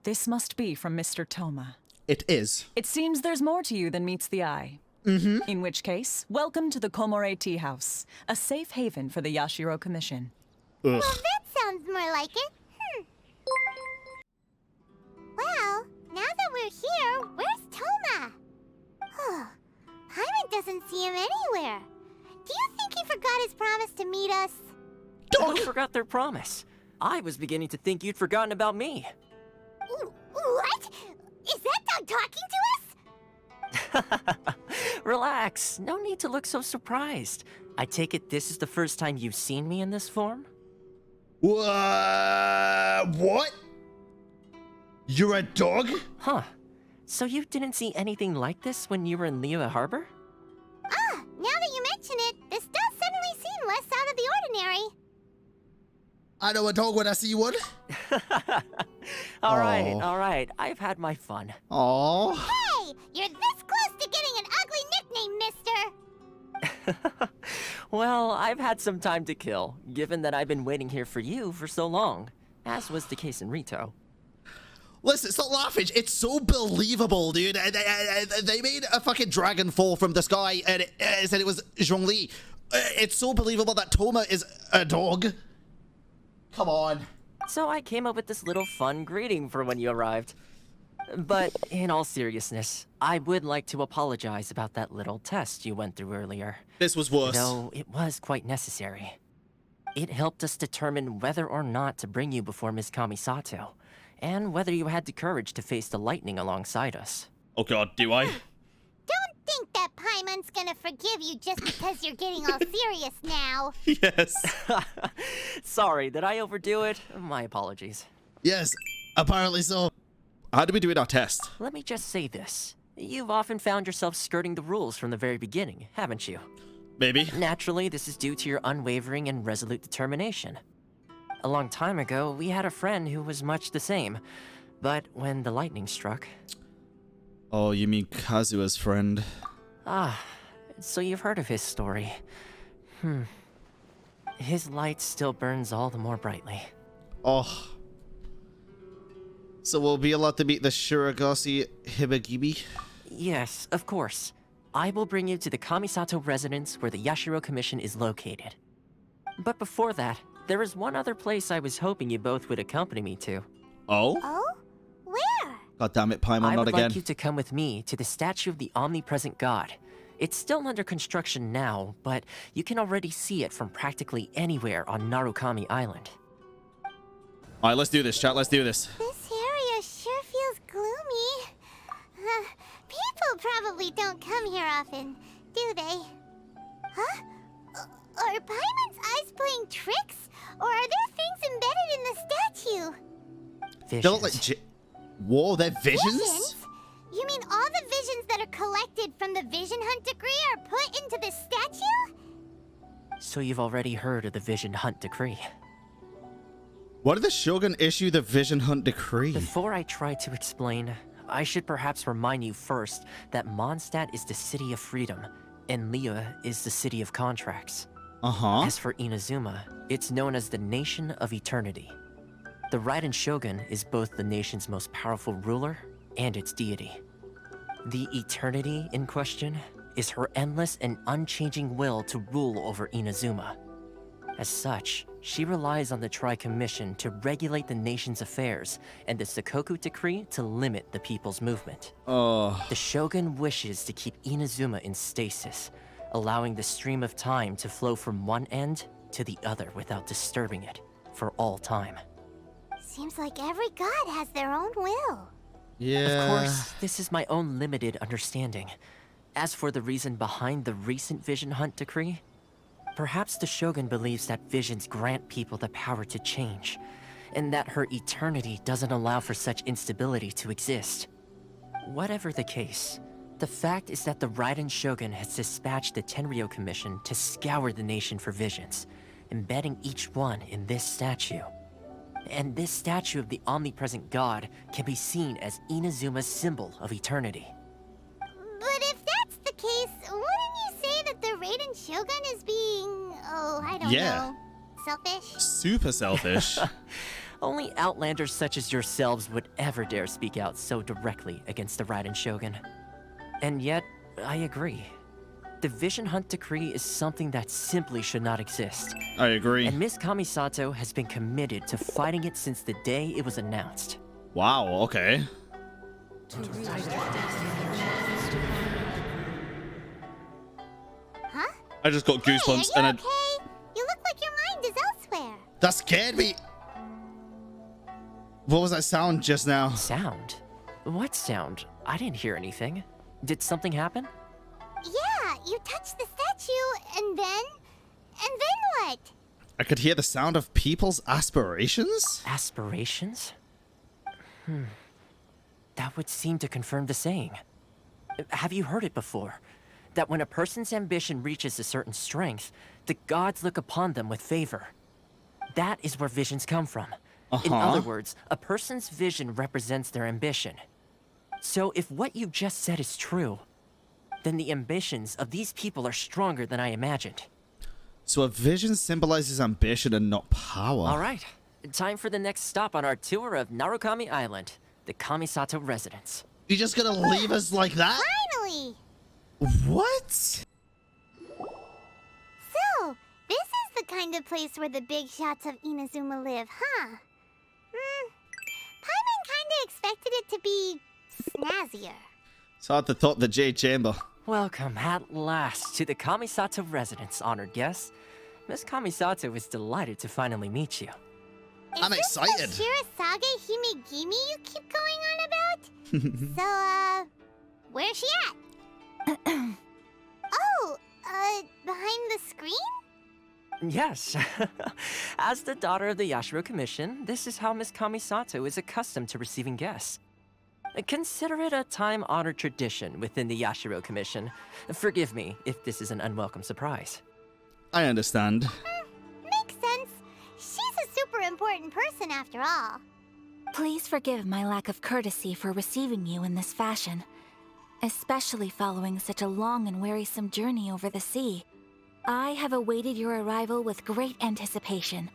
This must be from Mr. Thoma. It is. It seems there's more to you than meets the eye. In which case, welcome to the Komore Tea House, a safe haven for the Yashiro Commission. Well, that sounds more like it. Well, now that we're here, where's Thoma? Paimon doesn't see him anywhere. Do you think he forgot his promise to meet us? Who forgot their promise? I was beginning to think you'd forgotten about me. What? Is that dog talking to us? Relax. No need to look so surprised. I take it this is the first time you've seen me in this form? What? You're a dog? Huh. So you didn't see anything like this when you were in Liyue Harbor? Now that you mention it, this does suddenly seem less out of the ordinary. I know a dog when I see one. All right. I've had my fun. Aww. Hey, you're this close to getting an ugly nickname, mister. Well, I've had some time to kill, given that I've been waiting here for you for so long, as was the case in Rito. Listen, stop laughing. It's so believable, dude. They made a fucking dragon fall from the sky and it said it was Zhongli. It's so believable that Thoma is a dog. Come on. So I came up with this little fun greeting for when you arrived. But in all seriousness, I would like to apologize about that little test you went through earlier. This was worse. Though it was quite necessary. It helped us determine whether or not to bring you before Ms. Kamisato, and whether you had the courage to face the lightning alongside us. Oh god, do I? Don't think that Paimon's gonna forgive you just because you're getting all serious now. Yes. Sorry, did I overdo it? My apologies. Yes, apparently so. How did we do in our test? Let me just say this. You've often found yourself skirting the rules from the very beginning, haven't you? Maybe. Naturally, this is due to your unwavering and resolute determination. A long time ago, we had a friend who was much the same. But when the lightning struck... Oh, you mean Kazua's friend? Ah, so you've heard of his story. His light still burns all the more brightly. Oh. So we'll be allowed to meet the Shirogasi Hibagimi? Yes, of course. I will bring you to the Kamisato residence where the Yashiro Commission is located. But before that, there is one other place I was hoping you both would accompany me to. Oh? Oh? Where? God damn it, Paimon, I not would again. like you to come with me to the statue of the omnipresent god. It's still under construction now, but you can already see it from practically anywhere on Narukami Island. Alright, let's do this, chat. Let's do this. This area sure feels gloomy. People probably don't come here often, do they? Huh? Are Paimon's eyes playing tricks? Or are there things embedded in the statue? Visions. They look like whoa, they're visions? You mean all the visions that are collected from the Vision Hunt decree? So you've already heard of the Vision Hunt Decree. Why did the Shogun issue the Vision Hunt Decree? Before I try to explain, I should perhaps remind you first that Mondstadt is the city of freedom, and Liyue is the city of contracts. As for Inazuma, it's known as the Nation of Eternity. The Raiden Shogun is both the nation's most powerful ruler and its deity. The Eternity in question is her endless and unchanging will to rule over Inazuma. As such, she relies on the Tri-Commission to regulate the nation's affairs and the Sakoku Decree to limit the people's movement. The Shogun wishes to keep Inazuma in stasis, allowing the stream of time to flow from one end to the other without disturbing it for all time. Seems like every god has their own will. Yeah. Of course, this is my own limited understanding. As for the reason behind the recent Vision Hunt Decree, perhaps the Shogun believes that visions grant people the power to change, and that her eternity doesn't allow for such instability to exist. Whatever the case, the fact is that the Raiden Shogun has dispatched the Tenryou Commission to scour the nation for visions, embedding each one in this statue. And this statue of the omnipresent god can be seen as Inazuma's symbol of eternity. But if that's the case, wouldn't you say that the Raiden Shogun is being, I don't know, selfish? Super selfish. Only outlanders such as yourselves would ever dare speak out so directly against the Raiden Shogun. And yet, I agree. The Vision Hunt Decree is something that simply should not exist. I agree. And Miss Kamisato has been committed to fighting it since the day it was announced. Wow, okay. Huh? I just got goosebumps Hey, are you and okay? You look like your mind is elsewhere. that scared me. What was that sound just now? Sound? What sound? I didn't hear anything. Did something happen? Yeah, you touched the statue, and then what? I could hear the sound of people's aspirations? Aspirations? That would seem to confirm the saying. Have you heard it before? That when a person's ambition reaches a certain strength, the gods look upon them with favor. That is where visions come from. In other words, a person's vision represents their ambition. So if what you just said is true, then the ambitions of these people are stronger than I imagined. So a vision symbolizes ambition and not power. All right, time for the next stop on our tour of Narukami Island, the Kamisato residence. You're just gonna leave us like that? Finally! What? So, this is the kind of place where the big shots of Inazuma live, huh? Paimon kinda expected it to be snazzier. It's hard to thought the Jade Chamber. Welcome at last to the Kamisato residence, honored guests. Miss Kamisato is delighted to finally meet you. I'm excited. Is this the Shirasage Himegimi you keep going on about? So, where's she at? Behind the screen? Yes. As the daughter of the Yashiro Commission, this is how Miss Kamisato is accustomed to receiving guests. Consider it a time-honored tradition within the Yashiro Commission. Forgive me if this is an unwelcome surprise. I understand. Makes sense. She's a super important person after all. Please forgive my lack of courtesy for receiving you in this fashion, especially following such a long and wearisome journey over the sea. I have awaited your arrival with great anticipation,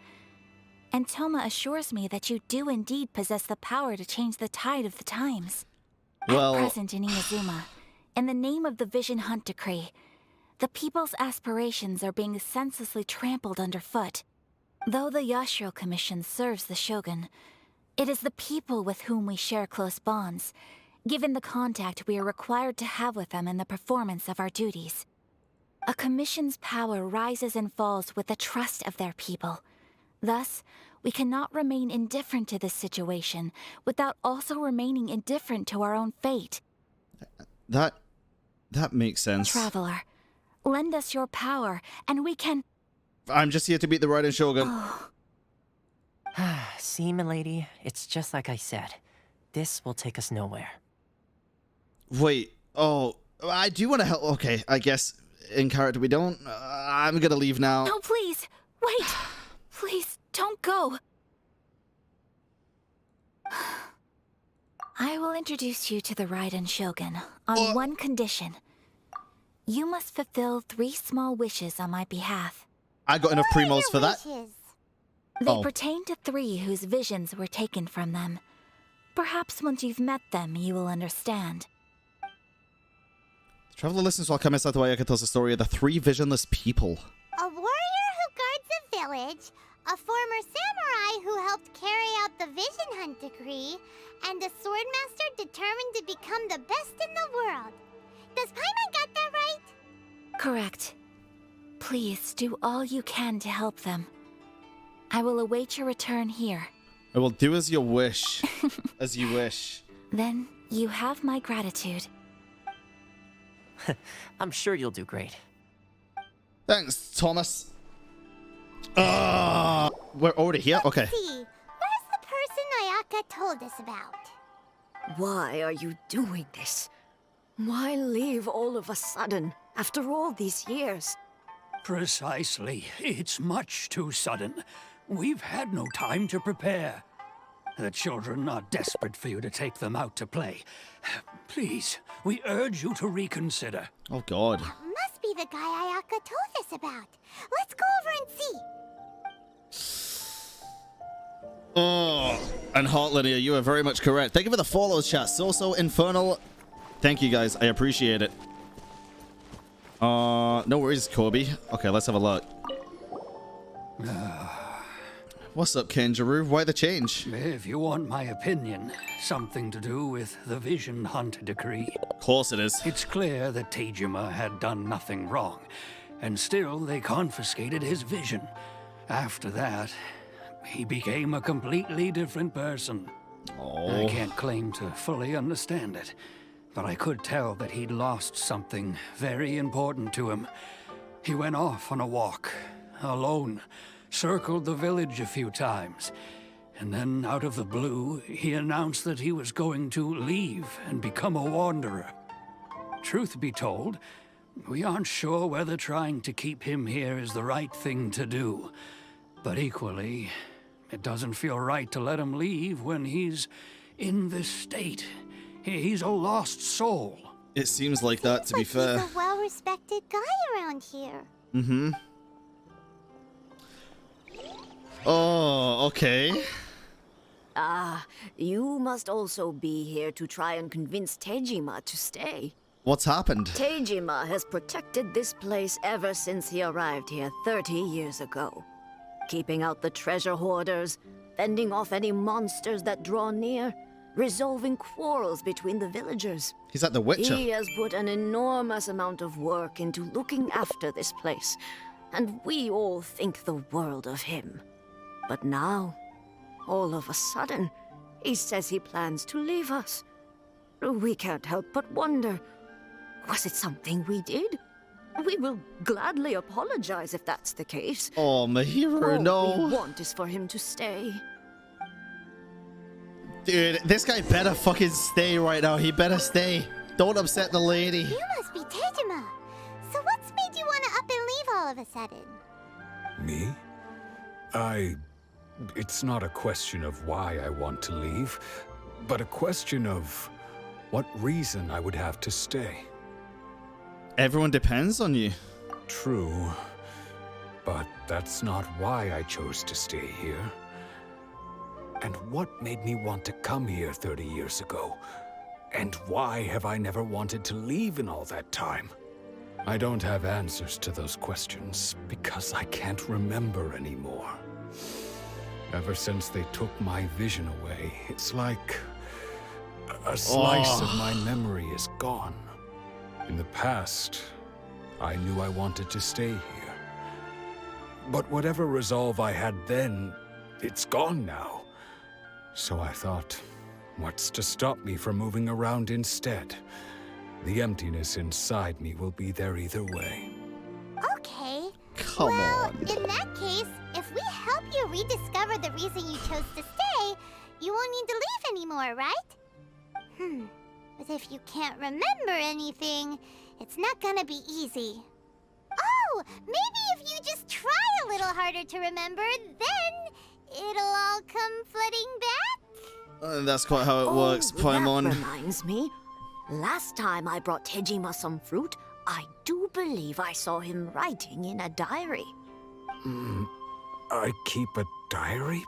and Thoma assures me that you do indeed possess the power to change the tide of the times. Well, at present in Inazuma, in the name of the Vision Hunt Decree, the people's aspirations are being senselessly trampled underfoot. Though the Yashiro Commission serves the Shogun, it is the people with whom we share close bonds, given the contact we are required to have with them in the performance of our duties. A commission's power rises and falls with the trust of their people. Thus, we cannot remain indifferent to this situation without also remaining indifferent to our own fate. That makes sense. Traveler, lend us your power, and we can... I'm just here to beat the Raiden Shogun. See, milady, it's just like I said. This will take us nowhere. Wait, I do want to help. Okay, I guess in character. We don't. I'm gonna leave now. No, please. Wait. Please, don't go. I will introduce you to the Raiden Shogun on one condition. You must fulfill 3 small wishes on my behalf. I got enough primos for that. They pertain to 3 whose visions were taken from them. Perhaps once you've met them, you will understand. The traveler listens while Kami Sato Ayaka tells the story of the 3 visionless people. A warrior who guards a village, a former samurai who helped carry out the Vision Hunt decree, and a swordmaster determined to become the best in the world. Does Paimon got that right? Correct. Please do all you can to help them. I will await your return here. I will do as you wish. As you wish. Then you have my gratitude. I'm sure you'll do great. Thanks, Thomas. We're already here? Okay. See, where's the person Ayaka told us about? Why are you doing this? Why leave all of a sudden, after all these years? Precisely. It's much too sudden. We've had no time to prepare. The children are desperate for you to take them out to play. Please, we urge you to reconsider. Oh, God. Must be the guy Ayaka told us about. Let's go over and see. Oh, and Heartlinear, you are very much correct. Thank you for the follows, chat. So Infernal. Thank you, guys. I appreciate it. No worries, Kobe. Okay, let's have a look. What's up, Kenjuru? Why the change? If you want my opinion, something to do with the Vision Hunt decree. Of course it is. It's clear that Tejima had done nothing wrong, and still they confiscated his vision. After that, he became a completely different person. I can't claim to fully understand it, but I could tell that he'd lost something very important to him. He went off on a walk, alone, circled the village a few times, and then out of the blue, he announced that he was going to leave and become a wanderer. Truth be told, we aren't sure whether trying to keep him here is the right thing to do, but equally, it doesn't feel right to let him leave when he's in this state. He's a lost soul. It seems like that, to be fair. He's a well-respected guy around here. Mm-hmm. Oh, okay. Ah, you must also be here to try and convince Tejima to stay. What's happened? Tejima has protected this place ever since he arrived here 30 years ago. Keeping out the treasure hoarders, fending off any monsters that draw near, resolving quarrels between the villagers. He's like the Witcher. He has put an enormous amount of work into looking after this place, and we all think the world of him. But now, all of a sudden, he says he plans to leave us. We can't help but wonder, was it something we did? We will gladly apologize if that's the case. Oh, Mahiro, no. All we want is for him to stay. Dude, this guy better fucking stay right now. He better stay. Don't upset the lady. You must be Tejima. So what's made you want to up and leave all of a sudden? Me? It's not a question of why I want to leave, but a question of what reason I would have to stay. Everyone depends on you. True, but that's not why I chose to stay here. And what made me want to come here 30 years ago? And why have I never wanted to leave in all that time? I don't have answers to those questions because I can't remember anymore. Ever since they took my vision away, it's like a slice of my memory is gone. In the past, I knew I wanted to stay here. But whatever resolve I had then, it's gone now. So I thought, what's to stop me from moving around instead? The emptiness inside me will be there either way. Okay. Come on. In that case, if we help you rediscover the reason you chose to stay, you won't need to leave anymore, right? But if you can't remember anything, it's not gonna be easy. know. Maybe if you just try a little harder to remember, then it'll all come flooding back. That's quite how it works, Paimon. That reminds me. Last time I brought Tejima some fruit, I do believe I saw him writing in a diary. I keep a diary?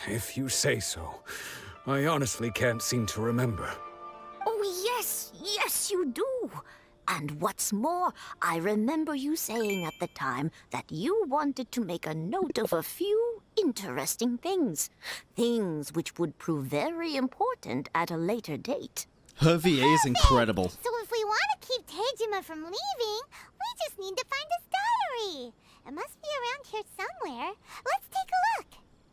If you say so. I honestly can't seem to remember. Oh, yes, you do. And what's more, I remember you saying at the time that you wanted to make a note of a few interesting things. Things which would prove very important at a later date. Her VA is incredible. So if we want to keep Tejima from leaving, we just need to find his diary. It must be around here somewhere. Let's take a look.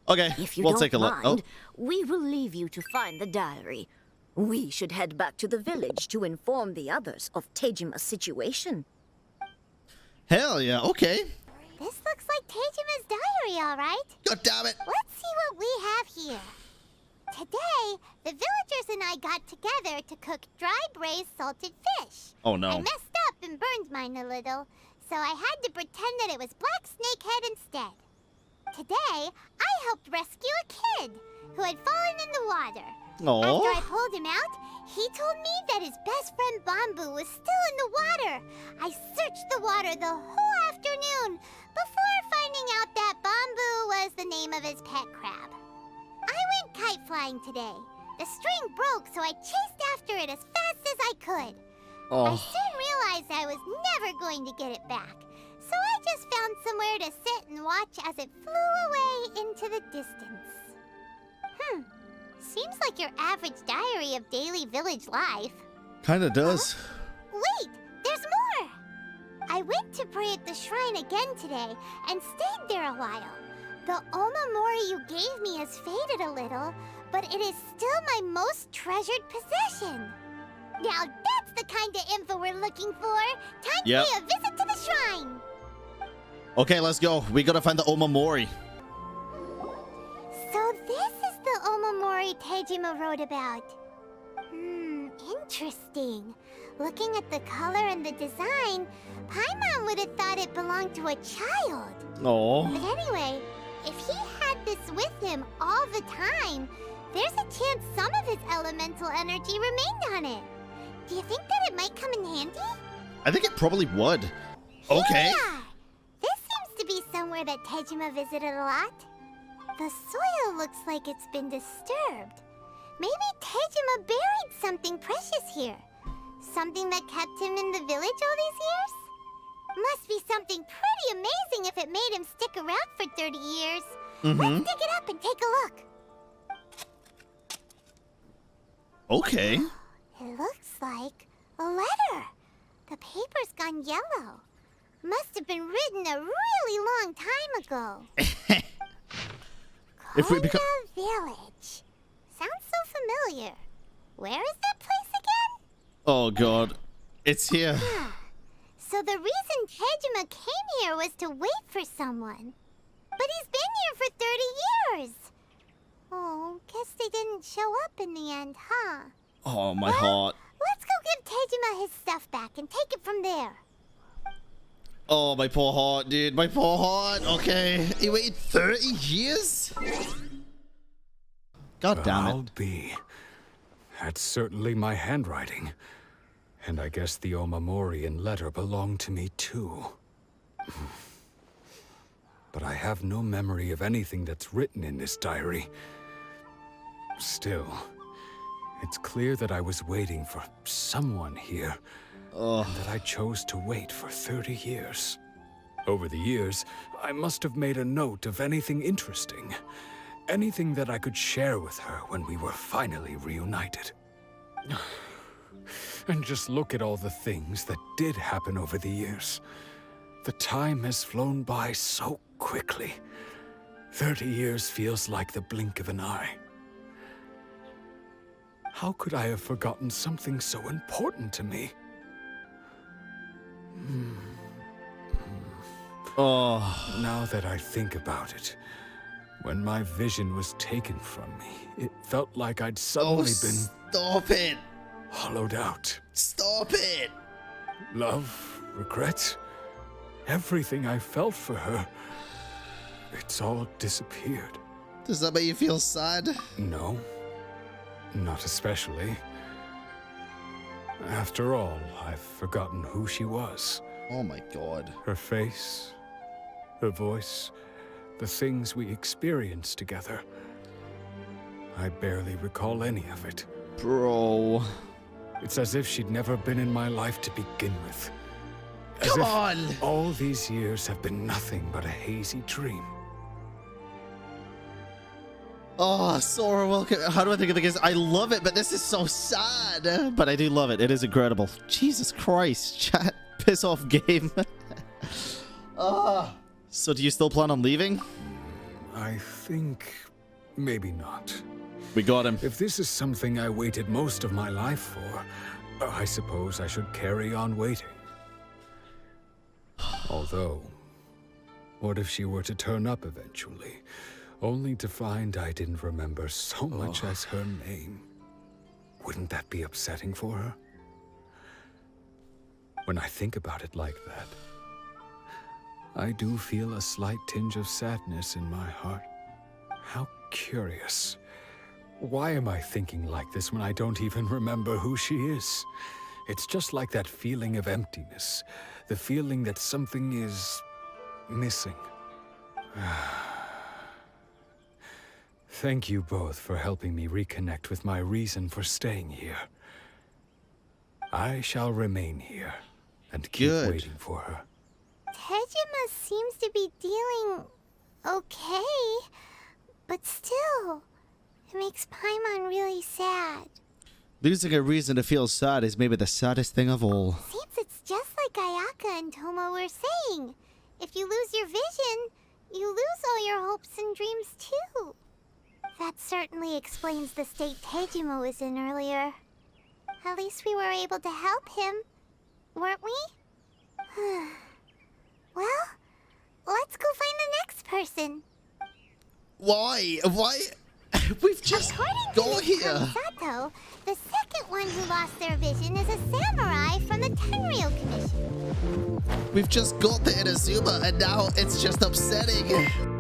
Okay, If you we'll don't take a look. mind, we will leave you to find the diary. We should head back to the village to inform the others of Tejima's situation. Hell yeah, okay. This looks like Tejima's diary, all right. God damn it. Let's see what we have here. Today, the villagers and I got together to cook dry braised salted fish. Oh no. I messed up and burned mine a little, so I had to pretend that it was black snakehead instead. Today, I helped rescue a kid who had fallen in the water. Aww. After I pulled him out, he told me that his best friend Bamboo was still in the water. I searched the water the whole afternoon before finding out that Bamboo was the name of his pet crab. I went kite flying today. The string broke, so I chased after it as fast as I could. I soon realized I was never going to get it back, so I just found somewhere to sit and watch as it flew away into the distance. Seems like your average diary of daily village life. Kinda does. Wait, there's more! I went to pray at the shrine again today and stayed there a while. The Omamori you gave me has faded a little, but it is still my most treasured possession. Now that's the kind of info we're looking for. Time Yep. to pay a visit to the shrine. Okay, let's go. We gotta find the Omamori. So this is the Omamori Tejima wrote about. Interesting. Looking at the color and the design, Paimon would have thought it belonged to a child. Oh. But anyway, if he had this with him all the time, there's a chance some of his elemental energy remained on it. Do you think that it might come in handy? I think it probably would. Okay. Yeah! This seems to be somewhere that Tejima visited a lot. The soil looks like it's been disturbed. Maybe Tejima buried something precious here. Something that kept him in the village all these years? Must be something pretty amazing if it made him stick around for 30 years. Let's dig it up and take a look. Okay. It looks like a letter. The paper's gone yellow. Must have been written a really long time ago. If we become Village. Sounds so familiar. Where is that place again? Oh god. It's here. So the reason Tejima came here was to wait for someone. But he's been here for 30 years. Oh, guess they didn't show up in the end, huh? Oh, my heart. Let's go give Tejima his stuff back and take it from there. Oh, my poor heart, dude. My poor heart. Okay. He waited 30 years? God damn it. I'll be. That's certainly my handwriting. And I guess the Omamori and letter belong to me too. But I have no memory of anything that's written in this diary. Still, it's clear that I was waiting for someone here. And that I chose to wait for 30 years. Over the years, I must have made a note of anything interesting. Anything that I could share with her when we were finally reunited. And just look at all the things that did happen over the years. The time has flown by so quickly. 30 years feels like the blink of an eye. How could I have forgotten something so important to me? Oh. Now that I think about it, when my vision was taken from me, it felt like I'd suddenly been... Stop it! Hollowed out. Stop it! Love, regret, everything I felt for her, it's all disappeared. Does that make you feel sad? No, not especially. After all, I've forgotten who she was. Oh my god. Her face, her voice, the things we experienced together. I barely recall any of it. Bro. It's as if she'd never been in my life to begin with. Come on! All these years have been nothing but a hazy dream. Oh, Sora, welcome. How do I think of the games? I love it, but this is so sad. But I do love it. It is incredible. Jesus Christ. Chat. Piss off game. So do you still plan on leaving? I think maybe not. We got him. If this is something I waited most of my life for, I suppose I should carry on waiting. Although, what if she were to turn up eventually, only to find I didn't remember so much as her name? Wouldn't that be upsetting for her? When I think about it like that, I do feel a slight tinge of sadness in my heart. How curious. Why am I thinking like this when I don't even remember who she is? It's just like that feeling of emptiness, the feeling that something is missing. Thank you both for helping me reconnect with my reason for staying here. I shall remain here and keep waiting for her. Tejima seems to be dealing okay, but still, it makes Paimon really sad. Losing a reason to feel sad is maybe the saddest thing of all. Seems it's just like Ayaka and Thoma were saying. If you lose your vision, you lose all your hopes and dreams too. That certainly explains the state Tejima was in earlier. At least we were able to help him, weren't we? Well, let's go find the next person. Why? We've just got here. Sato, the second one who lost their vision is a samurai from the Tenryou Commission. We've just got the Inazuma and now it's just upsetting.